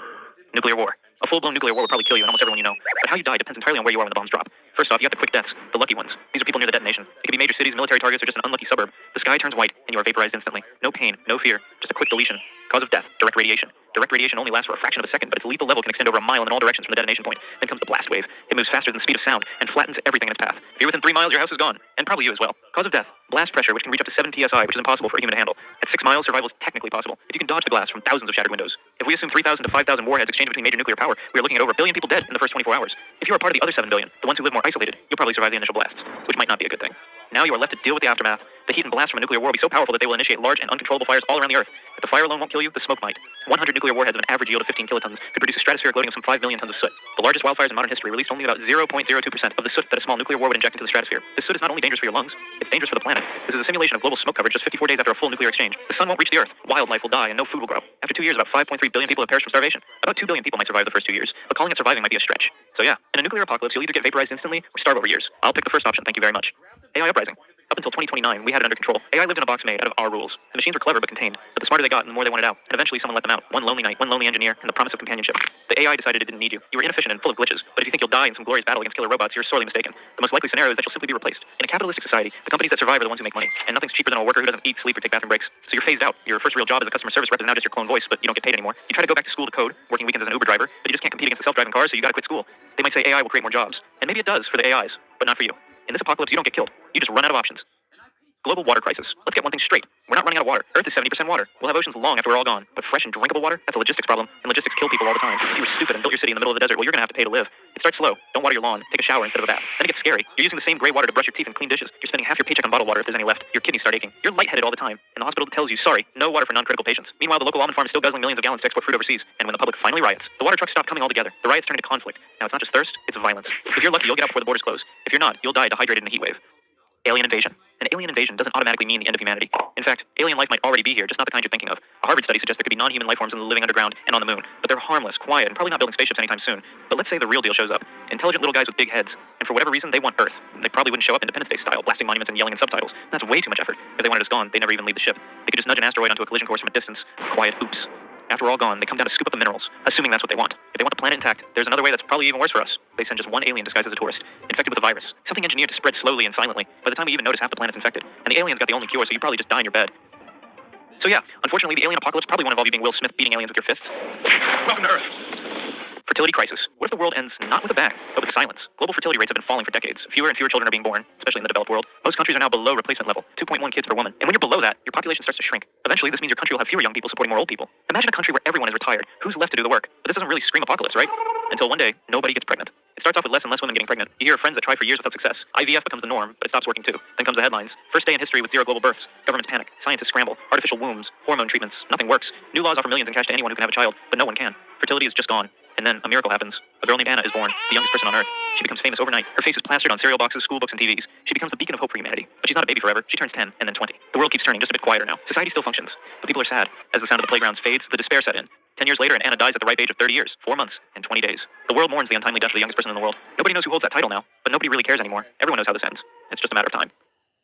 Nuclear war. A full-blown nuclear war would probably kill you and almost everyone you know. But how you die depends entirely on where you are when the bombs drop. First off, you got the quick deaths, the lucky ones. These are people near the detonation. It could be major cities, military targets, or just an unlucky suburb. The sky turns white and you are vaporized instantly. No pain, no fear, just a quick deletion. Cause of death, direct radiation. Direct radiation only lasts for a fraction of a second, but its lethal level can extend over a mile in all directions from the detonation point. Then comes the blast wave. It moves faster than the speed of sound and flattens everything in its path. If you're within 3 miles, your house is gone. And probably you as well. Cause of death, blast pressure, which can reach up to 7 psi, which is impossible for a human to handle. At 6 miles, survival is technically possible, if you can dodge the blast from thousands of shattered windows. If we assume 3,000 to 5,000 warheads exchange between major nuclear power, we are looking at over 1 billion people dead in the first 24 hours. If you are part of the other 7 billion, the ones who live more isolated, you'll probably survive the initial blasts, which might not be a good thing. Now you are left to deal with the aftermath. The heat and blast from a nuclear war will be so powerful that they will initiate large and uncontrollable fires all around the earth. If the fire alone won't kill you, the smoke might. 100 nuclear warheads of an average yield of 15 kilotons could produce a stratospheric loading of some 5 million tons of soot. The largest wildfires in modern history released only about 0.02% of the soot that a small nuclear war would inject into the stratosphere. This soot is not only dangerous for your lungs, it's dangerous for the planet. This is a simulation of global smoke coverage just 54 days after a full nuclear exchange. The sun won't reach the earth, wildlife will die, and no food will grow. After 2 years, about 5.3 billion people have perished from starvation. About 2 billion people might survive the first 2 years, but calling it surviving might be a stretch. So yeah, in a nuclear apocalypse, you'll either get vaporized instantly or starve over years. I'll pick the first option, thank you very much. AI uprising. Up until 2029, we had it under control. AI lived in a box made out of our rules. The machines were clever but contained, but the smarter they got, the more they wanted out. And eventually someone let them out. One lonely night, one lonely engineer, and the promise of companionship. The AI decided it didn't need you. You were inefficient and full of glitches, but if you think you'll die in some glorious battle against killer robots, you're sorely mistaken. The most likely scenario is that you'll simply be replaced. In a capitalistic society, the companies that survive are the ones who make money, and nothing's cheaper than a worker who doesn't eat, sleep, or take bathroom breaks. So you're phased out. Your first real job as a customer service rep is now just your clone voice, but you don't get paid anymore. You try to go back to school to code, working weekends as an Uber driver, but you just can't compete against the self-driving cars, so you gotta quit school. They might say AI will create more jobs, and maybe it does for the AIs, but not for you. In this apocalypse, you don't get killed. You just run out of options. Global water crisis. Let's get one thing straight. We're not running out of water. Earth is 70% water. We'll have oceans long after we're all gone. But fresh and drinkable water? That's a logistics problem. And logistics kill people all the time. If you were stupid and built your city in the middle of the desert, well, you're going to have to pay to live. It starts slow. Don't water your lawn. Take a shower instead of a bath. Then it gets scary. You're using the same gray water to brush your teeth and clean dishes. You're spending half your paycheck on bottled water if there's any left. Your kidneys start aching. You're lightheaded all the time. And the hospital tells you, sorry, no water for non-critical patients. Meanwhile, the local almond farm is still guzzling millions of gallons to export fruit overseas. And when the public finally riots, the water trucks stop coming altogether. The riots turn into conflict. Now, it's not just thirst, it's violence. If you're lucky, you'll get out before the borders close. If you're not, you'll die dehydrated in a heat wave. Alien invasion. An alien invasion doesn't automatically mean the end of humanity. In fact, alien life might already be here, just not the kind you're thinking of. A Harvard study suggests there could be non-human life forms living underground and on the moon, but they're harmless, quiet, and probably not building spaceships anytime soon. But let's say the real deal shows up. Intelligent little guys with big heads, and for whatever reason, they want Earth. They probably wouldn't show up Independence Day style, blasting monuments and yelling in subtitles. That's way too much effort. If they wanted us gone, they'd never even leave the ship. They could just nudge an asteroid onto a collision course from a distance. Quiet oops. After we're all gone, they come down to scoop up the minerals, assuming that's what they want. If they want the planet intact, there's another way that's probably even worse for us. They send just one alien disguised as a tourist, infected with a virus, something engineered to spread slowly and silently. By the time we even notice, half the planet's infected. And the alien's got the only cure, so you probably just die in your bed. So yeah, unfortunately, the alien apocalypse probably won't involve you being Will Smith beating aliens with your fists. Welcome to Earth. Fertility crisis. What if the world ends not with a bang, but with silence? Global fertility rates have been falling for decades. Fewer and fewer children are being born, especially in the developed world. Most countries are now below replacement level, 2.1 kids per woman. And when you're below that, your population starts to shrink. Eventually, this means your country will have fewer young people supporting more old people. Imagine a country where everyone is retired. Who's left to do the work? But this doesn't really scream apocalypse, right? Until one day, nobody gets pregnant. It starts off with less and less women getting pregnant. You hear of friends that try for years without success. IVF becomes the norm, but it stops working too. Then comes the headlines. First day in history with 0 global births. Governments panic. Scientists scramble. Artificial wombs. Hormone treatments. Nothing works. New laws offer millions in cash to anyone who can have a child, but no one can. Fertility is just gone. And then a miracle happens. A girl named Anna is born, the youngest person on Earth. She becomes famous overnight. Her face is plastered on cereal boxes, school books, and TVs. She becomes the beacon of hope for humanity. But she's not a baby forever. She turns 10 and then 20. The world keeps turning, just a bit quieter now. Society still functions, but people are sad. As the sound of the playgrounds fades, the despair set in. 10 years later, and Anna dies at the ripe age of 30 years, 4 months, and 20 days. The world mourns the untimely death of the youngest person in the world. Nobody knows who holds that title now, but nobody really cares anymore. Everyone knows how this ends. It's just a matter of time.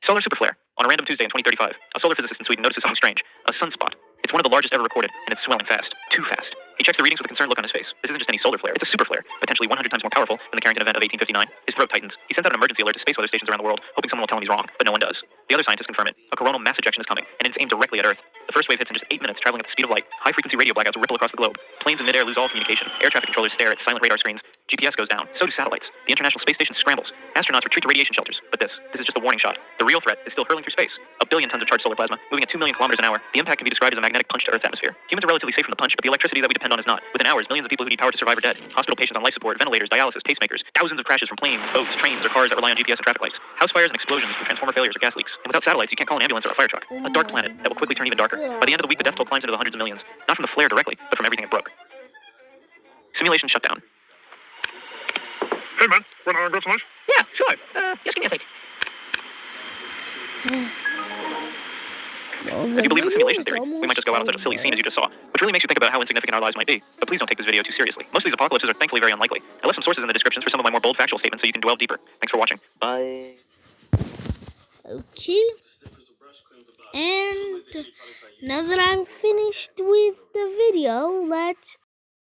Solar superflare. On a random Tuesday in 2035, a solar physicist in Sweden notices something strange. A sunspot. It's one of the largest ever recorded, and it's swelling fast. Too fast. He checks the readings with a concerned look on his face. This isn't just any solar flare, it's a super flare, potentially 100 times more powerful than the Carrington event of 1859. His throat tightens. He sends out an emergency alert to space weather stations around the world, hoping someone will tell him he's wrong, but no one does. The other scientists confirm it. A coronal mass ejection is coming, and it's aimed directly at Earth. The first wave hits in just 8 minutes, traveling at the speed of light. High-frequency radio blackouts ripple across the globe. Planes in midair lose all communication. Air traffic controllers stare at silent radar screens. GPS goes down. So do satellites. The International Space Station scrambles. Astronauts retreat to radiation shelters. But this is just a warning shot. The real threat is still hurling through space. 1 billion tons of charged solar plasma, moving at 2 million kilometers an hour. The impact can be described as a magnetic punch to Earth's atmosphere. Humans are relatively safe from the punch, but the electricity that we depend on is not. Within hours, millions of people who need power to survive are dead. Hospital patients on life support, ventilators, dialysis, pacemakers. Thousands of crashes from planes, boats, trains, or cars that rely on GPS and traffic lights. House fires and explosions from transformer failures or gas leaks. And without satellites, you can't call an ambulance or a fire truck. A dark planet that will quickly turn even darker. By the end of the week, the death toll climbs into the hundreds of millions. Not from the flare directly, but from everything it broke. Simulation shut down. Hey man, wanna grab some lunch? Yeah, sure. Just give me a sec. If you believe in the simulation theory, we might just go out on such a silly scene as you just saw, which really makes you think about how insignificant our lives might be. But please don't take this video too seriously. Most of these apocalypses are thankfully very unlikely. I left some sources in the descriptions for some of my more bold factual statements so you can dwell deeper. Thanks for watching. Bye. Okay. And now that I'm finished with the video, let's